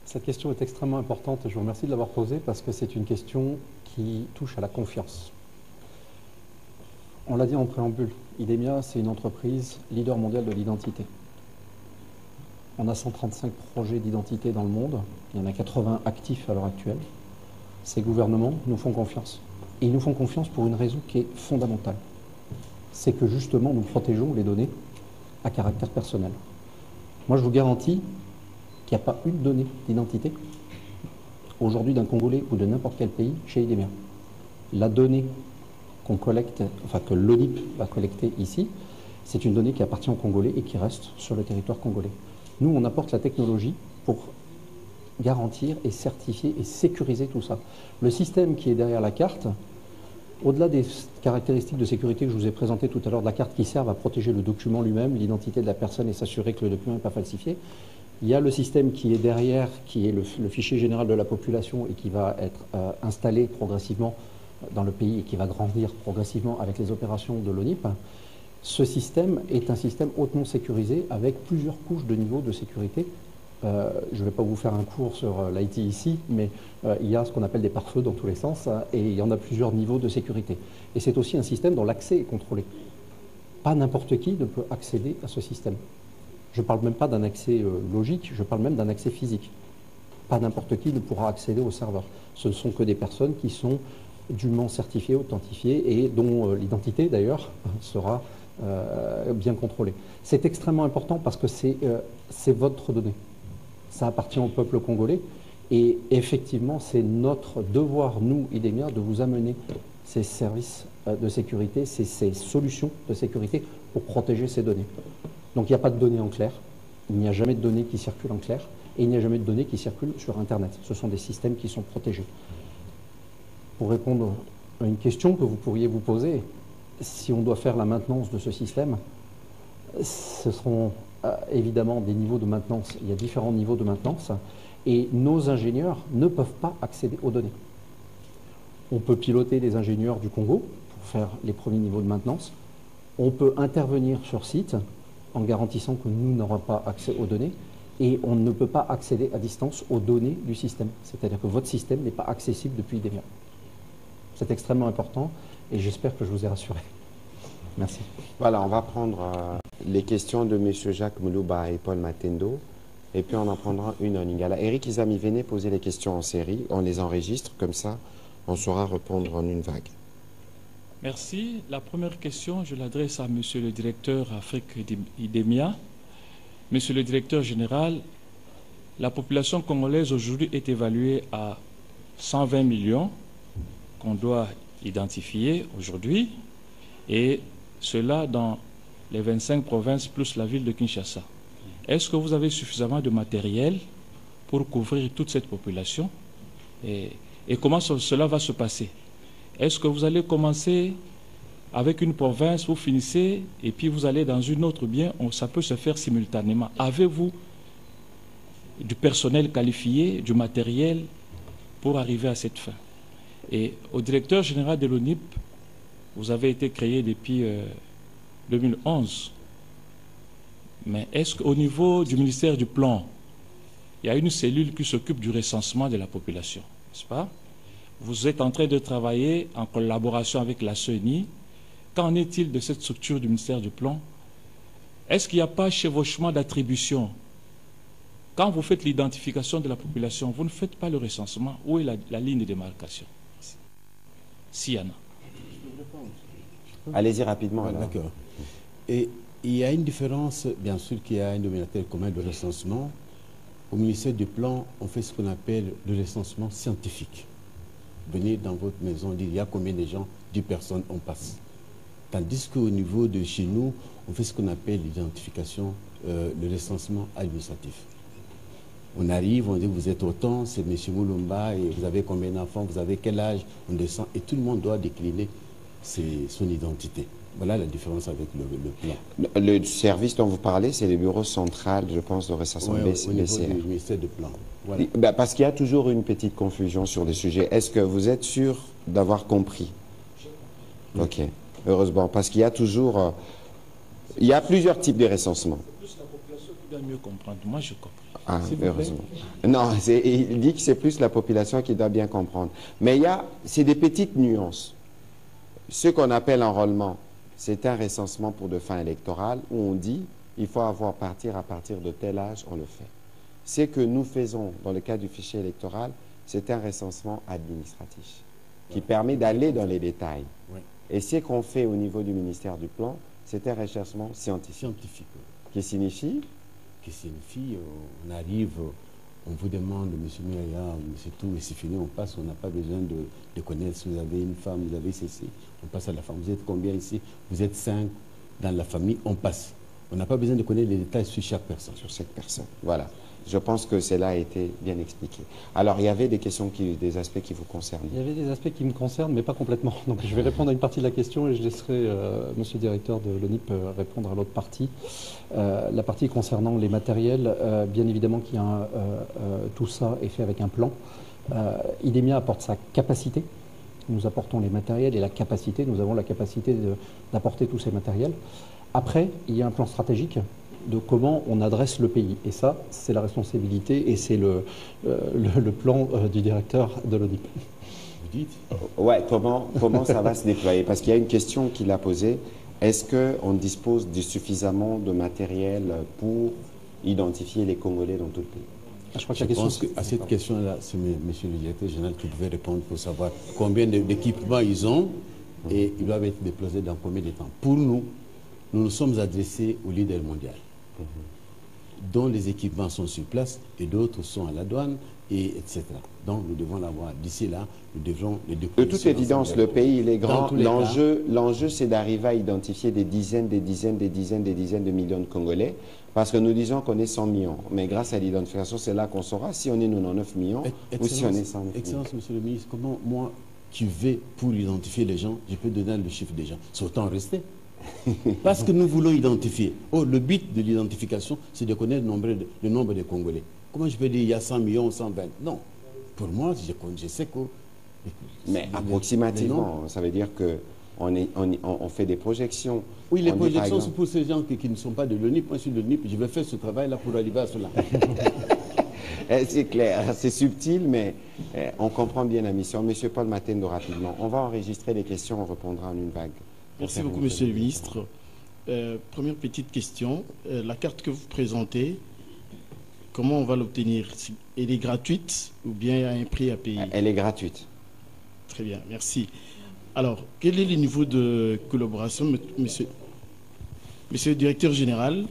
Cette question est extrêmement importante et je vous remercie de l'avoir posée parce que c'est une question qui touche à la confiance. On l'a dit en préambule, IDEMIA, c'est une entreprise leader mondial de l'identité. On a 135 projets d'identité dans le monde, il y en a 80 actifs à l'heure actuelle. Ces gouvernements nous font confiance. Et ils nous font confiance pour une raison qui est fondamentale. C'est que justement, nous protégeons les données à caractère personnel. Moi, je vous garantis qu'il n'y a pas une donnée d'identité aujourd'hui d'un Congolais ou de n'importe quel pays chez IDEMIA. La donnée qu'on collecte, enfin que l'ONIP va collecter ici, c'est une donnée qui appartient aux Congolais et qui reste sur le territoire congolais. Nous, on apporte la technologie pour garantir et certifier et sécuriser tout ça. Le système qui est derrière la carte, au-delà des caractéristiques de sécurité que je vous ai présentées tout à l'heure de la carte qui servent à protéger le document lui-même, l'identité de la personne et s'assurer que le document n'est pas falsifié, il y a le système qui est derrière, qui est le fichier général de la population et qui va être installé progressivement dans le pays et qui va grandir progressivement avec les opérations de l'ONIP. Ce système est un système hautement sécurisé avec plusieurs couches de niveau de sécurité. Je ne vais pas vous faire un cours sur l'IT ici, mais il y a ce qu'on appelle des pare-feux dans tous les sens et il y en a plusieurs niveaux de sécurité. Et c'est aussi un système dont l'accès est contrôlé. Pas n'importe qui ne peut accéder à ce système. Je ne parle même pas d'un accès logique, je parle même d'un accès physique. Pas n'importe qui ne pourra accéder au serveur. Ce ne sont que des personnes qui sont dûment certifiées, authentifiées et dont l'identité d'ailleurs sera bien contrôlée. C'est extrêmement important parce que c'est votre donnée. Ça appartient au peuple congolais et effectivement c'est notre devoir, nous, IDEMIA, de vous amener ces services de sécurité, ces solutions de sécurité pour protéger ces données. Donc il n'y a pas de données en clair, il n'y a jamais de données qui circulent en clair et il n'y a jamais de données qui circulent sur Internet. Ce sont des systèmes qui sont protégés. Pour répondre à une question que vous pourriez vous poser, si on doit faire la maintenance de ce système, ce seront évidemment des niveaux de maintenance. Il y a différents niveaux de maintenance et nos ingénieurs ne peuvent pas accéder aux données. On peut piloter des ingénieurs du Congo pour faire les premiers niveaux de maintenance. On peut intervenir sur site en garantissant que nous n'aurons pas accès aux données et on ne peut pas accéder à distance aux données du système. C'est-à-dire que votre système n'est pas accessible depuis IDEMIA. C'est extrêmement important et j'espère que je vous ai rassuré. Merci. Voilà, on va prendre les questions de M. Jacques Moulouba et Paul Matendo et puis on en prendra une en Lingala. Eric Izami, venez poser les questions en série, on les enregistre, comme ça on saura répondre en une vague. Merci. La première question, je l'adresse à M. le directeur Afrique IDEMIA. Monsieur le directeur général, la population congolaise aujourd'hui est évaluée à 120 millions qu'on doit identifier aujourd'hui, et cela dans les 25 provinces plus la ville de Kinshasa. Est-ce que vous avez suffisamment de matériel pour couvrir toute cette population et comment cela va se passer? Est-ce que vous allez commencer avec une province, vous finissez, et puis vous allez dans une autre, bien, ça peut se faire simultanément. Avez-vous du personnel qualifié, du matériel pour arriver à cette fin? Et au directeur général de l'ONIP, vous avez été créé depuis 2011. Mais est-ce qu'au niveau du ministère du Plan, il y a une cellule qui s'occupe du recensement de la population, n'est-ce pas? Vous êtes en train de travailler en collaboration avec la CENI. Qu'en est-il de cette structure du ministère du Plan? Est-ce qu'il n'y a pas chevauchement d'attribution? Quand vous faites l'identification de la population, vous ne faites pas le recensement. Où est la ligne de démarcation? S'il y en a. Allez-y rapidement. Ah, d'accord. Et il y a une différence, bien sûr qu'il y a un dominateur commun de recensement. Au ministère du Plan, on fait ce qu'on appelle le recensement scientifique. Venez dans votre maison, dire il y a combien de gens, 10 personnes, on passe. Tandis qu'au niveau de chez nous, on fait ce qu'on appelle l'identification, le recensement administratif. On arrive, on dit vous êtes autant, c'est M. Moulumba, et vous avez combien d'enfants, vous avez quel âge, on descend, et tout le monde doit décliner son identité. Voilà la différence avec le plan. Le service dont vous parlez, c'est le bureau central, je pense, de recensement Ouais, au niveau BCR. du ministère du plan. Voilà. Ben, parce qu'il y a toujours une petite confusion sur les sujets. Est-ce que vous êtes sûr d'avoir compris? Ok, heureusement, parce qu'il y a toujours... il y a plusieurs types de recensement. C'est la population qui doit mieux comprendre. Moi, je comprends. Ah, S'il vous plaît. heureusement. Non, il dit que c'est plus la population qui doit bien comprendre. Mais c'est des petites nuances. Ce qu'on appelle enrôlement, c'est un recensement pour de fin électorale où on dit il faut avoir à partir de tel âge, on le fait. Ce que nous faisons dans le cadre du fichier électoral, c'est un recensement administratif qui permet d'aller dans les détails. Ouais. Et ce qu'on fait au niveau du ministère du Plan, c'est un recensement scientifique. Scientifique. Qui signifie Qui signifie, on arrive, on vous demande, monsieur Myaya, monsieur tout, et c'est fini, on passe, on n'a pas besoin de connaître si vous avez une femme, vous avez ceci, on passe à la femme. Vous êtes combien ici? Vous êtes 5 dans la famille, on passe. On n'a pas besoin de connaître les détails sur chaque personne. sur cette personne. Voilà. Je pense que cela a été bien expliqué. Alors, il y avait des questions, des aspects qui vous concernent. Il y avait des aspects qui me concernent, mais pas complètement. Donc je vais répondre à une partie de la question et je laisserai monsieur le directeur de l'ONIP répondre à l'autre partie. La partie concernant les matériels, bien évidemment tout ça est fait avec un plan. IDEMIA apporte sa capacité. Nous apportons les matériels et la capacité. Nous avons la capacité d'apporter tous ces matériels. Après, il y a un plan stratégique de comment on adresse le pays. Et ça, c'est la responsabilité et c'est le plan du directeur de l'ONIP. Vous dites? Ouais, comment ça va se déployer? Parce qu'il y a une question qu'il a posée. Est-ce qu'on dispose de suffisamment de matériel pour identifier les Congolais dans tout le pays? Je crois que Je la question, pense qu'à cette question-là, c'est monsieur le directeur général qui pouvait répondre pour savoir combien d'équipements ils ont et ils doivent être déplacés dans combien de temps. Pour nous, nous nous sommes adressés au leader mondial, dont les équipements sont sur place et d'autres sont à la douane, etc. Donc nous devons l'avoir. D'ici là, nous devrons les déployer. De toute évidence, le pays, il est grand. Dans tous les L'enjeu, c'est d'arriver à identifier des dizaines de millions de Congolais, parce que nous disons qu'on est 100 millions. Mais grâce à l'identification, c'est là qu'on saura si on est 99 millions ou si on est 100 millions. Excellence, monsieur le ministre, comment moi, qui vais pour identifier les gens, je peux donner le chiffre des gens? C'est autant rester. Parce que nous voulons identifier. Oh, le but de l'identification, c'est de connaître le nombre de Congolais. Comment je peux dire il y a 100 millions, 120? Non. Pour moi, je sais que... Mais approximativement, ça veut dire qu'on fait des projections. Oui, les On dit, projections, par exemple, c'est pour ces gens qui ne sont pas de l'ONIP. Moi, je suis de l'ONIP, je vais faire ce travail-là pour arriver à cela. c'est clair, c'est subtil, mais on comprend bien la mission. Monsieur Paul Matendo, rapidement. On va enregistrer les questions, on répondra en une vague. Merci beaucoup, monsieur le ministre. Première petite question. La carte que vous présentez, comment on va l'obtenir? Elle est gratuite ou bien il y a un prix à payer? Elle est gratuite. Très bien, merci. Alors, quel est le niveau de collaboration, monsieur le directeur général,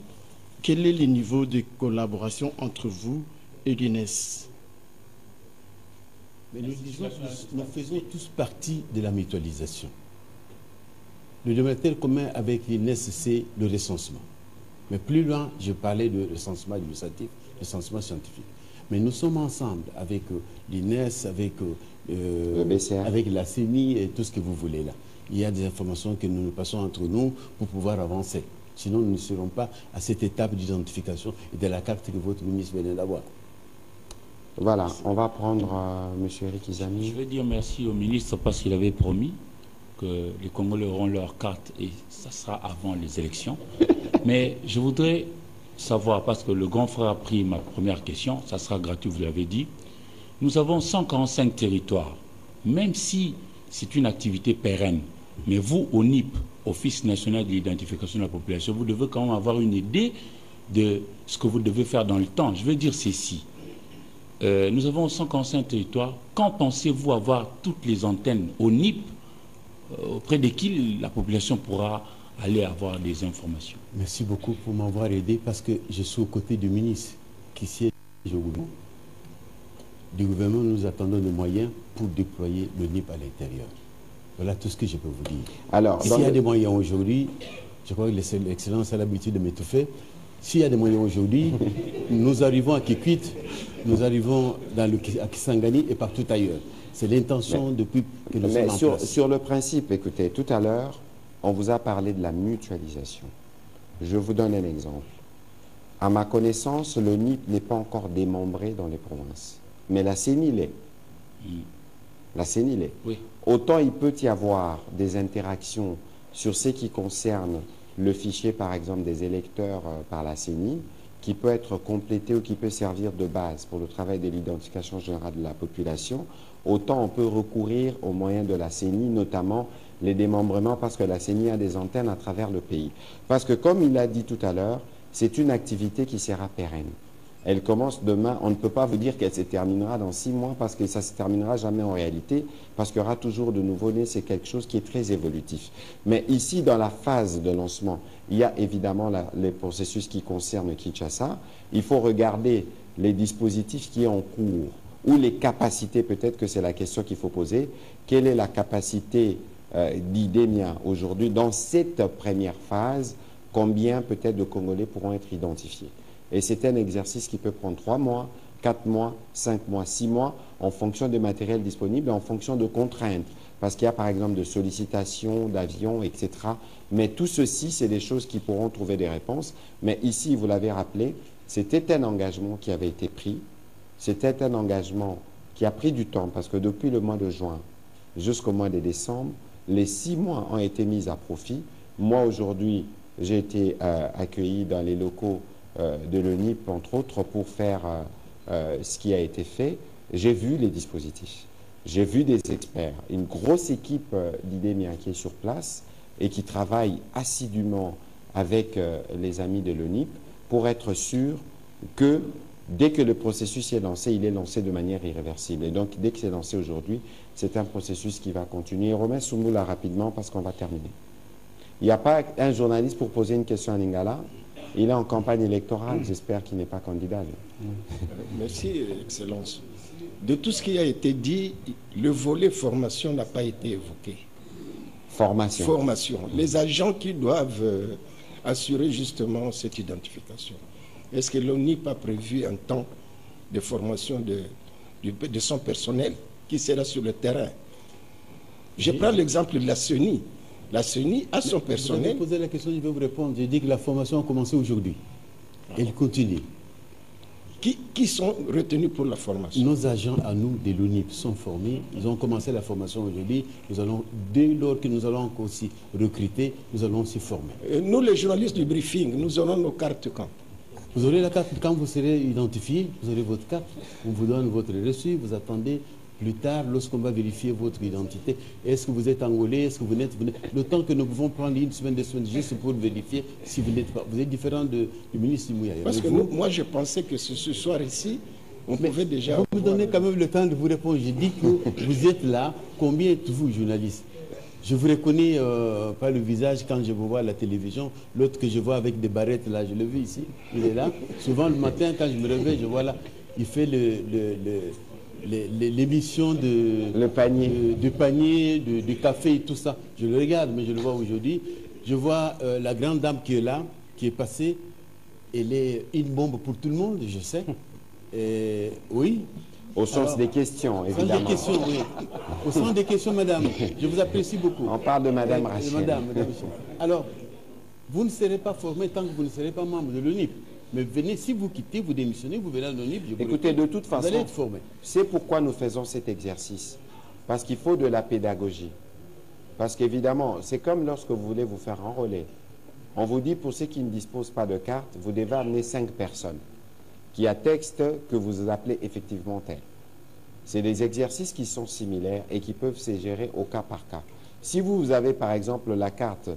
quel est le niveau de collaboration entre vous et l'INES? Mais nous faisons tous partie de la mutualisation. Le dénominateur commun avec l'INES, c'est le recensement. Mais plus loin, je parlais de recensement administratif, recensement scientifique. Mais nous sommes ensemble avec l'INES, avec la CENI et tout ce que vous voulez là. Il y a des informations que nous passons entre nous pour pouvoir avancer. Sinon, nous ne serons pas à cette étape d'identification et de la carte que votre ministre venait d'avoir. Voilà, on va prendre M. Eric Izami. Je vais dire merci au ministre parce qu'il avait promis que les Congolais auront leur carte et ça sera avant les élections. Mais je voudrais savoir, parce que le grand frère a pris ma première question, ça sera gratuit, vous l'avez dit. Nous avons 145 territoires, même si c'est une activité pérenne. Mais vous, au NIP, Office national de l'identification de la population, vous devez quand même avoir une idée de ce que vous devez faire dans le temps. Je veux dire ceci. Nous avons 145 territoires. Quand pensez-vous avoir toutes les antennes au NIP auprès de qui la population pourra aller avoir des informations? Merci beaucoup pour m'avoir aidé parce que je suis aux côtés du ministre qui siège au gouvernement. Du gouvernement, nous attendons des moyens pour déployer le NIP à l'intérieur. Voilà tout ce que je peux vous dire. Alors, s'il y a des moyens aujourd'hui, je crois que l'excellence a l'habitude de m'étouffer. S'il y a des moyens aujourd'hui, nous arrivons à Kikwit, nous arrivons à Kisangani et partout ailleurs. C'est l'intention depuis que nous sommes en place. Sur le principe, écoutez, tout à l'heure, on vous a parlé de la mutualisation. Je vous donne un exemple. À ma connaissance, le NIP n'est pas encore démembré dans les provinces. Mais la CENI l'est. La CENI l'est. Oui. Autant il peut y avoir des interactions sur ce qui concerne le fichier, par exemple, des électeurs par la CENI, qui peut être complété ou qui peut servir de base pour le travail de l'identification générale de la population, autant on peut recourir aux moyens de la CENI, notamment les démembrements, parce que la CENI a des antennes à travers le pays. Parce que, comme il l'a dit tout à l'heure, c'est une activité qui sera pérenne. Elle commence demain, on ne peut pas vous dire qu'elle se terminera dans 6 mois, parce que ça ne se terminera jamais en réalité, parce qu'il y aura toujours de nouveaux-nés, c'est quelque chose qui est très évolutif. Mais ici, dans la phase de lancement, il y a évidemment les processus qui concernent Kinshasa. Il faut regarder les dispositifs qui sont en cours, ou les capacités, peut-être que c'est la question qu'il faut poser. Quelle est la capacité d'IDEMIA aujourd'hui dans cette première phase? Combien peut-être de Congolais pourront être identifiés? Et c'est un exercice qui peut prendre 3 mois, 4 mois, 5 mois, 6 mois, en fonction des matériels disponibles, en fonction de contraintes. Parce qu'il y a par exemple de sollicitations, d'avions, etc. Mais tout ceci, c'est des choses qui pourront trouver des réponses. Mais ici, vous l'avez rappelé, c'était un engagement qui avait été pris. C'était un engagement qui a pris du temps, parce que depuis le mois de juin jusqu'au mois de décembre, les 6 mois ont été mis à profit. Moi, aujourd'hui, j'ai été accueilli dans les locaux de l'ONIP, entre autres, pour faire ce qui a été fait. J'ai vu les dispositifs. J'ai vu des experts, une grosse équipe d'IDEMIA qui est sur place et qui travaille assidûment avec les amis de l'ONIP pour être sûr que dès que le processus est lancé, il est lancé de manière irréversible. Et donc, dès que c'est lancé aujourd'hui, c'est un processus qui va continuer. Romain Soumoula, rapidement, parce qu'on va terminer. Il n'y a pas un journaliste pour poser une question à Lingala. Il est en campagne électorale. J'espère qu'il n'est pas candidat. Merci, Excellence. De tout ce qui a été dit, le volet formation n'a pas été évoqué. Formation. Formation. Les agents qui doivent assurer justement cette identification. Est-ce que l'ONIP a prévu un temps de formation de son personnel qui sera sur le terrain? Je prends l'exemple de la CENI. La CENI a son personnel. Vous avez posé la question, je vais vous répondre. J'ai dit que la formation a commencé aujourd'hui. Elle continue. Qui sont retenus pour la formation? Nos agents à nous de l'ONIP sont formés. Ils ont commencé la formation aujourd'hui. Nous allons, dès lors que nous allons aussi recruter, nous allons aussi former. Nous, les journalistes du briefing, nous aurons nos cartes quand? Vous aurez la carte quand vous serez identifié. Vous aurez votre carte. On vous donne votre reçu. Vous attendez plus tard, lorsqu'on va vérifier votre identité. Est-ce que vous êtes angolais? Est-ce que vous n'êtes pas? Le temps que nous pouvons prendre une semaine, 2 semaines, juste pour vérifier si vous n'êtes pas. Vous êtes différent du ministre Mouya. Parce que moi, je pensais que ce soir ici, on pouvait déjà... Vous me donnez quand même le temps de vous répondre. Je dis que vous êtes là. Combien êtes-vous, journaliste? Je vous reconnais pas le visage quand je vous vois à la télévision. L'autre que je vois avec des barrettes, là, je le vis ici. Il est là. Souvent, le matin, quand je me réveille, je vois là, il fait l'émission de panier, de café et tout ça. Je le regarde, mais je le vois aujourd'hui. Je vois la grande dame qui est là, qui est passée. Elle est une bombe pour tout le monde, je sais. Oui. Au sens des questions, évidemment. Au sens des questions, oui. Au sens des questions, madame. Je vous apprécie beaucoup. On parle de madame Rachel. Madame. Alors, vous ne serez pas formé tant que vous ne serez pas membre de l'ONIP. Mais venez, si vous quittez, vous démissionnez, vous venez à l'ONIP. Écoutez, de toute façon, vous allez être formé. C'est pourquoi nous faisons cet exercice. Parce qu'il faut de la pédagogie. Parce qu'évidemment, c'est comme lorsque vous voulez vous faire enrôler. On vous dit, pour ceux qui ne disposent pas de carte, vous devez amener 5 personnes qui attestent que vous appelez effectivement tel. C'est des exercices qui sont similaires et qui peuvent se gérer au cas par cas. Si vous avez par exemple la carte,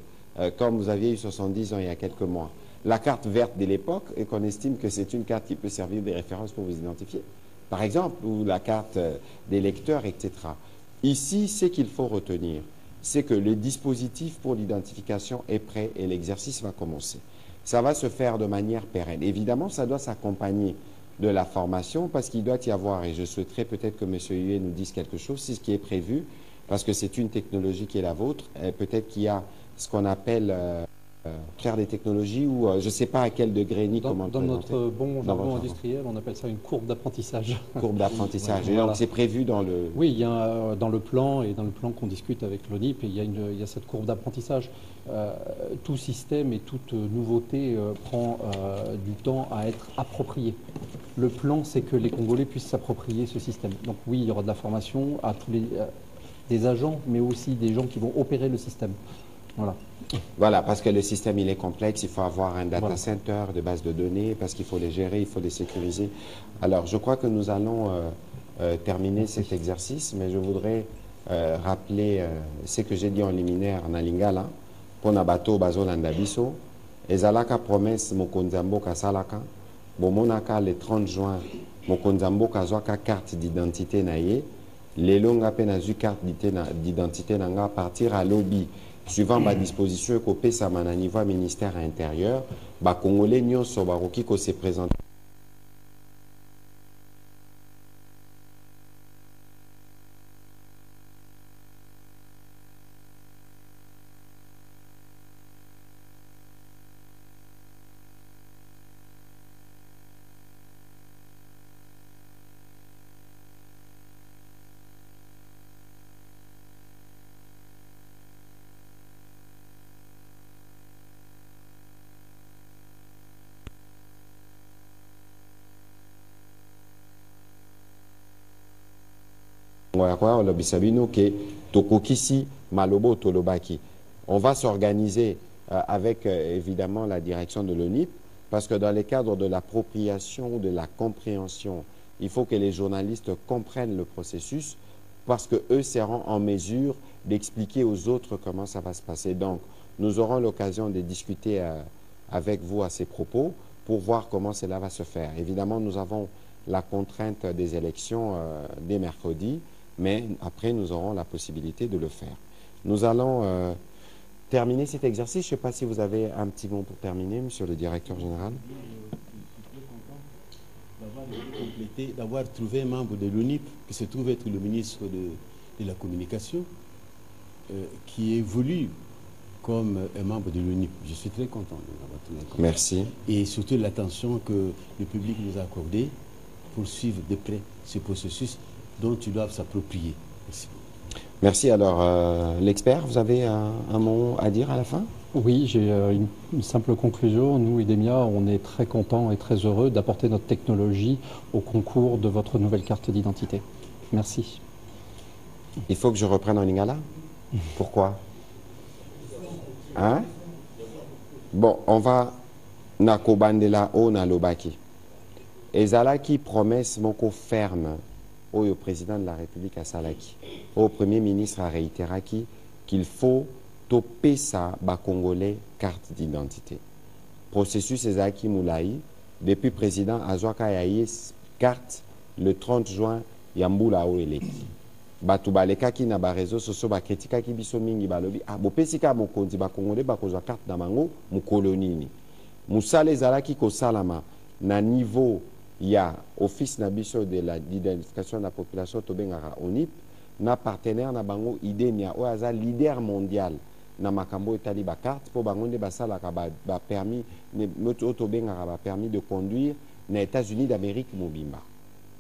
comme vous aviez eu 70 ans il y a quelques mois, la carte verte de l'époque et qu'on estime que c'est une carte qui peut servir de référence pour vous identifier, par exemple, ou la carte des lecteurs, etc. Ici, ce qu'il faut retenir, c'est que le dispositif pour l'identification est prêt et l'exercice va commencer. Ça va se faire de manière pérenne. Évidemment, ça doit s'accompagner de la formation parce qu'il doit y avoir, et je souhaiterais peut-être que M. Huet nous dise quelque chose, c'est ce qui est prévu, parce que c'est une technologie qui est la vôtre, peut-être qu'il y a ce qu'on appelle faire des technologies ou je ne sais pas à quel degré ni comment dans notre bon jargon industriel, on appelle ça une courbe d'apprentissage. Courbe d'apprentissage. Ouais, et voilà. donc c'est prévu dans le... Oui, il y a dans le plan qu'on discute avec l'ONIP, il y a cette courbe d'apprentissage. Tout système et toute nouveauté prend du temps à être approprié. Le plan, c'est que les Congolais puissent s'approprier ce système. Donc oui, il y aura de la formation à tous des agents, mais aussi des gens qui vont opérer le système. Voilà. Voilà, parce que le système, il est complexe. Il faut avoir un data center de base de données, parce qu'il faut les gérer, il faut les sécuriser. Alors, je crois que nous allons terminer cet exercice, mais je voudrais rappeler ce que j'ai dit en liminaire en Lingala, pour Nabato Bazolanda Biso, et Zalaka promesse Mokonzambo Kasalaka, Bomonaka le 30 juin, Mokonzambo Kazwaka carte d'identité naye, les longues penazu carte d'identité nanga partir à lobby. Suivant ma disposition, copé ça m'a niveau ministère intérieur, ba Congolais nyon sobaroki ko se présente. On va s'organiser avec évidemment la direction de l'ONIP, parce que dans les cadres de l'appropriation ou de la compréhension, il faut que les journalistes comprennent le processus, parce qu'eux seront en mesure d'expliquer aux autres comment ça va se passer. Donc, nous aurons l'occasion de discuter avec vous à ces propos pour voir comment cela va se faire. Évidemment, nous avons la contrainte des élections dès mercredi, mais après, nous aurons la possibilité de le faire. Nous allons terminer cet exercice. Je ne sais pas si vous avez un petit mot pour terminer, monsieur le directeur général. D'avoir trouvé un membre de l'ONIP, qui se trouve être le ministre de la Communication, qui évolue comme un membre de l'ONIP. Je suis très content de l'avoir trouvé. Merci. Et surtout l'attention que le public nous a accordée pour suivre de près ce processus dont ils doivent s'approprier. Merci. Merci. Alors, l'expert, vous avez un mot à dire à la fin? Oui, j'ai une simple conclusion. Nous, IDEMIA, on est très contents et très heureux d'apporter notre technologie au concours de votre nouvelle carte d'identité. Merci. Il faut que je reprenne en lingala? Pourquoi? Hein? Bon, on va nakobandela o na lobaki. Ezalaki promesse moko ferme au président de la République à Salaki, au Premier ministre à réitéraki qu'il faut toper ça ba Congolais carte d'identité. Processus ezalaki moulaï depuis président Azwaka yaye carte le 30 juin yambula o eleki. Batu balekaki na ba réseaux sociaux ba kritikaki biso mingi balobi ah bopesika mokonzi ba Congolais ba kozwa carte na bango mu kolonini. Musale ezalaki ko salama na niveau il y a office nabiso de l'identification de la population tobengara ONIP na partenaire na bango IDEMIA o aza leader mondial na makambo etali ba carte po bango nde basala ka ba permis moto tobengara ba permis de conduire na États-Unis d'Amérique mobimba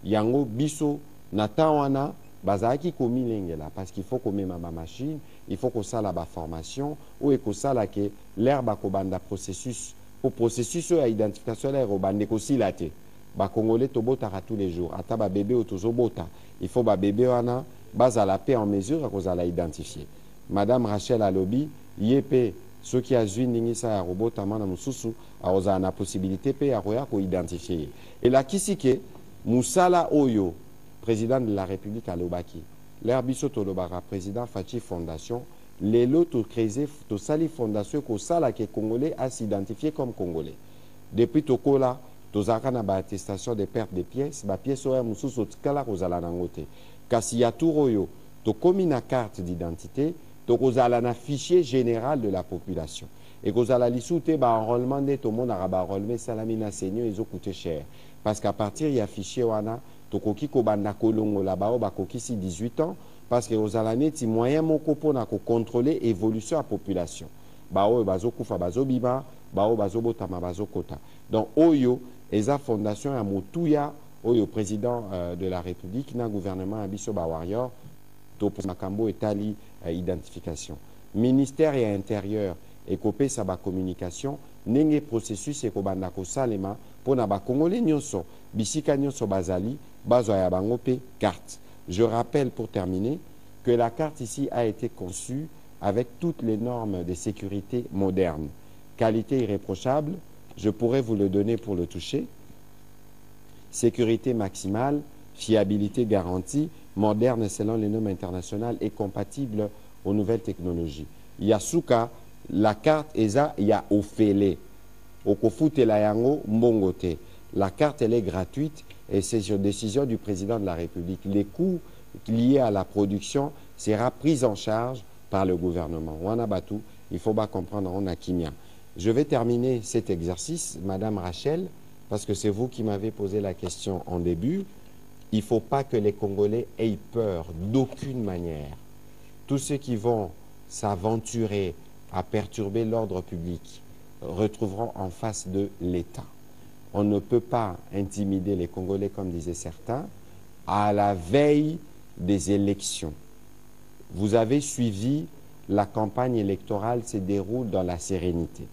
yango biso na tawana bazaki komi lengela parce qu'il faut komema ma machine, il faut ko sala ba formation ou ko sala ke l'herbe ko banda processus pour processus ya identification la robande ko silate. Ba Congolais tobotaka tous les jours. Ata ba bébé otozobota. Il faut ba bébé wana baza la paix en mesure à la identifier. Madame Rachel Alobi, yépe ceux qui a zui ningisa ya robota mana mususu a na possibilité pe ya roya ko identifier. Et là kisike Musala Oyo, président de la République à Lobaki. L'herbiso tolobara président Fachi Fondation, lelo to créer to sali fondation ko sala ke Congolais à s'identifier comme Congolais. Depuis tokola tozaka na ba attestation de perte de pièces, ba pièces oya mususu tikala kozala nangote. Kasi ya turoyo to komi na carte d'identité, to kozala na fichier général de la population. Et kozala lisute ba enrôlement de tout le monde araba enrôlement salamina senior ils ont coûté cher parce qu'à partir il y a fichier wana to koki ko banda kolongo la ba o ba koki si 18 ans parce que kozala neti moyen moko pona ko contrôler évolution à population. bao bazokufa bazobima, bao bazobotama bazokota. Donc oyo eza fondation ya motuya oyo président de la République na gouvernement abiso ba warrior to makambo etali identification. Ministère et intérieur ekopé sa ba communication nenge processus ekobanda ko salema pona ba congolais nyonso bisika nyonso bazali bazwa ya bango pe carte. Je rappelle pour terminer que la carte ici a été conçue avec toutes les normes de sécurité modernes. Qualité irréprochable, je pourrais vous le donner pour le toucher. Sécurité maximale, fiabilité garantie, moderne selon les normes internationales et compatible aux nouvelles technologies. Yasuka, la carte ESA, il y a Ofele. Okofute la yango mbongote. La carte, elle est gratuite et c'est sur décision du président de la République. Les coûts liés à la production sera pris en charge par le gouvernement. Wanabatu, il faut pas comprendre, on a Kimia. Je vais terminer cet exercice, Madame Rachel, parce que c'est vous qui m'avez posé la question en début. Il ne faut pas que les Congolais aient peur d'aucune manière. Tous ceux qui vont s'aventurer à perturber l'ordre public retrouveront en face de l'État. On ne peut pas intimider les Congolais, comme disaient certains, à la veille des élections. Vous avez suivi, la campagne électorale se déroule dans la sérénité.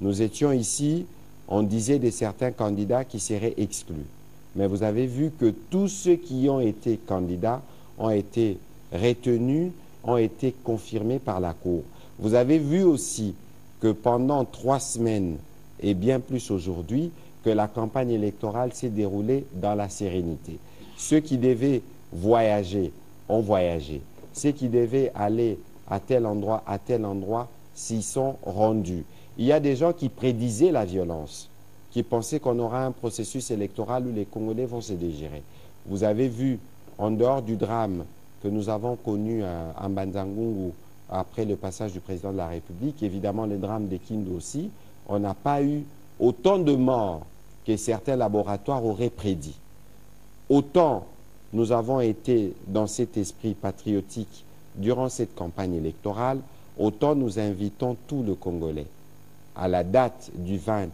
Nous étions ici, on disait de certains candidats qui seraient exclus. Mais vous avez vu que tous ceux qui ont été candidats ont été retenus, ont été confirmés par la Cour. Vous avez vu aussi que pendant 3 semaines, et bien plus aujourd'hui, que la campagne électorale s'est déroulée dans la sérénité. Ceux qui devaient voyager ont voyagé. Ceux qui devaient aller à tel endroit, s'y sont rendus. Il y a des gens qui prédisaient la violence, qui pensaient qu'on aura un processus électoral où les Congolais vont se dégérer. Vous avez vu, en dehors du drame que nous avons connu à Mbanzangungu après le passage du président de la République, évidemment le drame de Kindu aussi, on n'a pas eu autant de morts que certains laboratoires auraient prédit. Autant nous avons été dans cet esprit patriotique durant cette campagne électorale, autant nous invitons tous les Congolais à la date du 20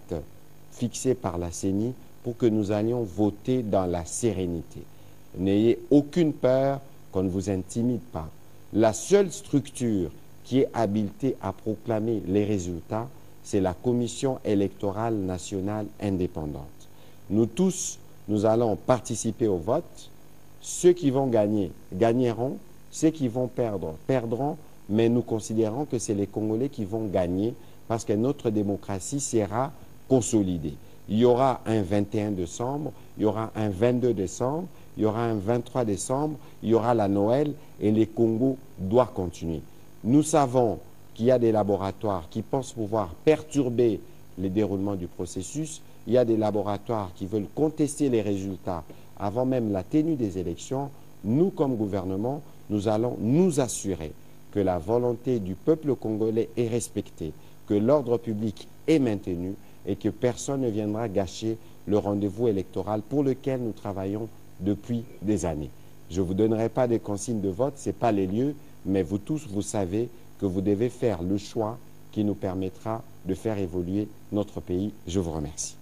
fixée par la CENI pour que nous allions voter dans la sérénité. N'ayez aucune peur qu'on ne vous intimide pas. La seule structure qui est habilitée à proclamer les résultats, c'est la Commission électorale nationale indépendante. Nous tous, nous allons participer au vote. Ceux qui vont gagner, gagneront. Ceux qui vont perdre, perdront. Mais nous considérons que c'est les Congolais qui vont gagner parce que notre démocratie sera consolidée. Il y aura un 21 décembre, il y aura un 22 décembre, il y aura un 23 décembre, il y aura la Noël et les Congo doivent continuer. Nous savons qu'il y a des laboratoires qui pensent pouvoir perturber le déroulement du processus. Il y a des laboratoires qui veulent contester les résultats avant même la tenue des élections. Nous, comme gouvernement, nous allons nous assurer que la volonté du peuple congolais est respectée, que l'ordre public est maintenu et que personne ne viendra gâcher le rendez-vous électoral pour lequel nous travaillons depuis des années. Je ne vous donnerai pas des consignes de vote, ce n'est pas les lieux, mais vous tous, vous savez que vous devez faire le choix qui nous permettra de faire évoluer notre pays. Je vous remercie.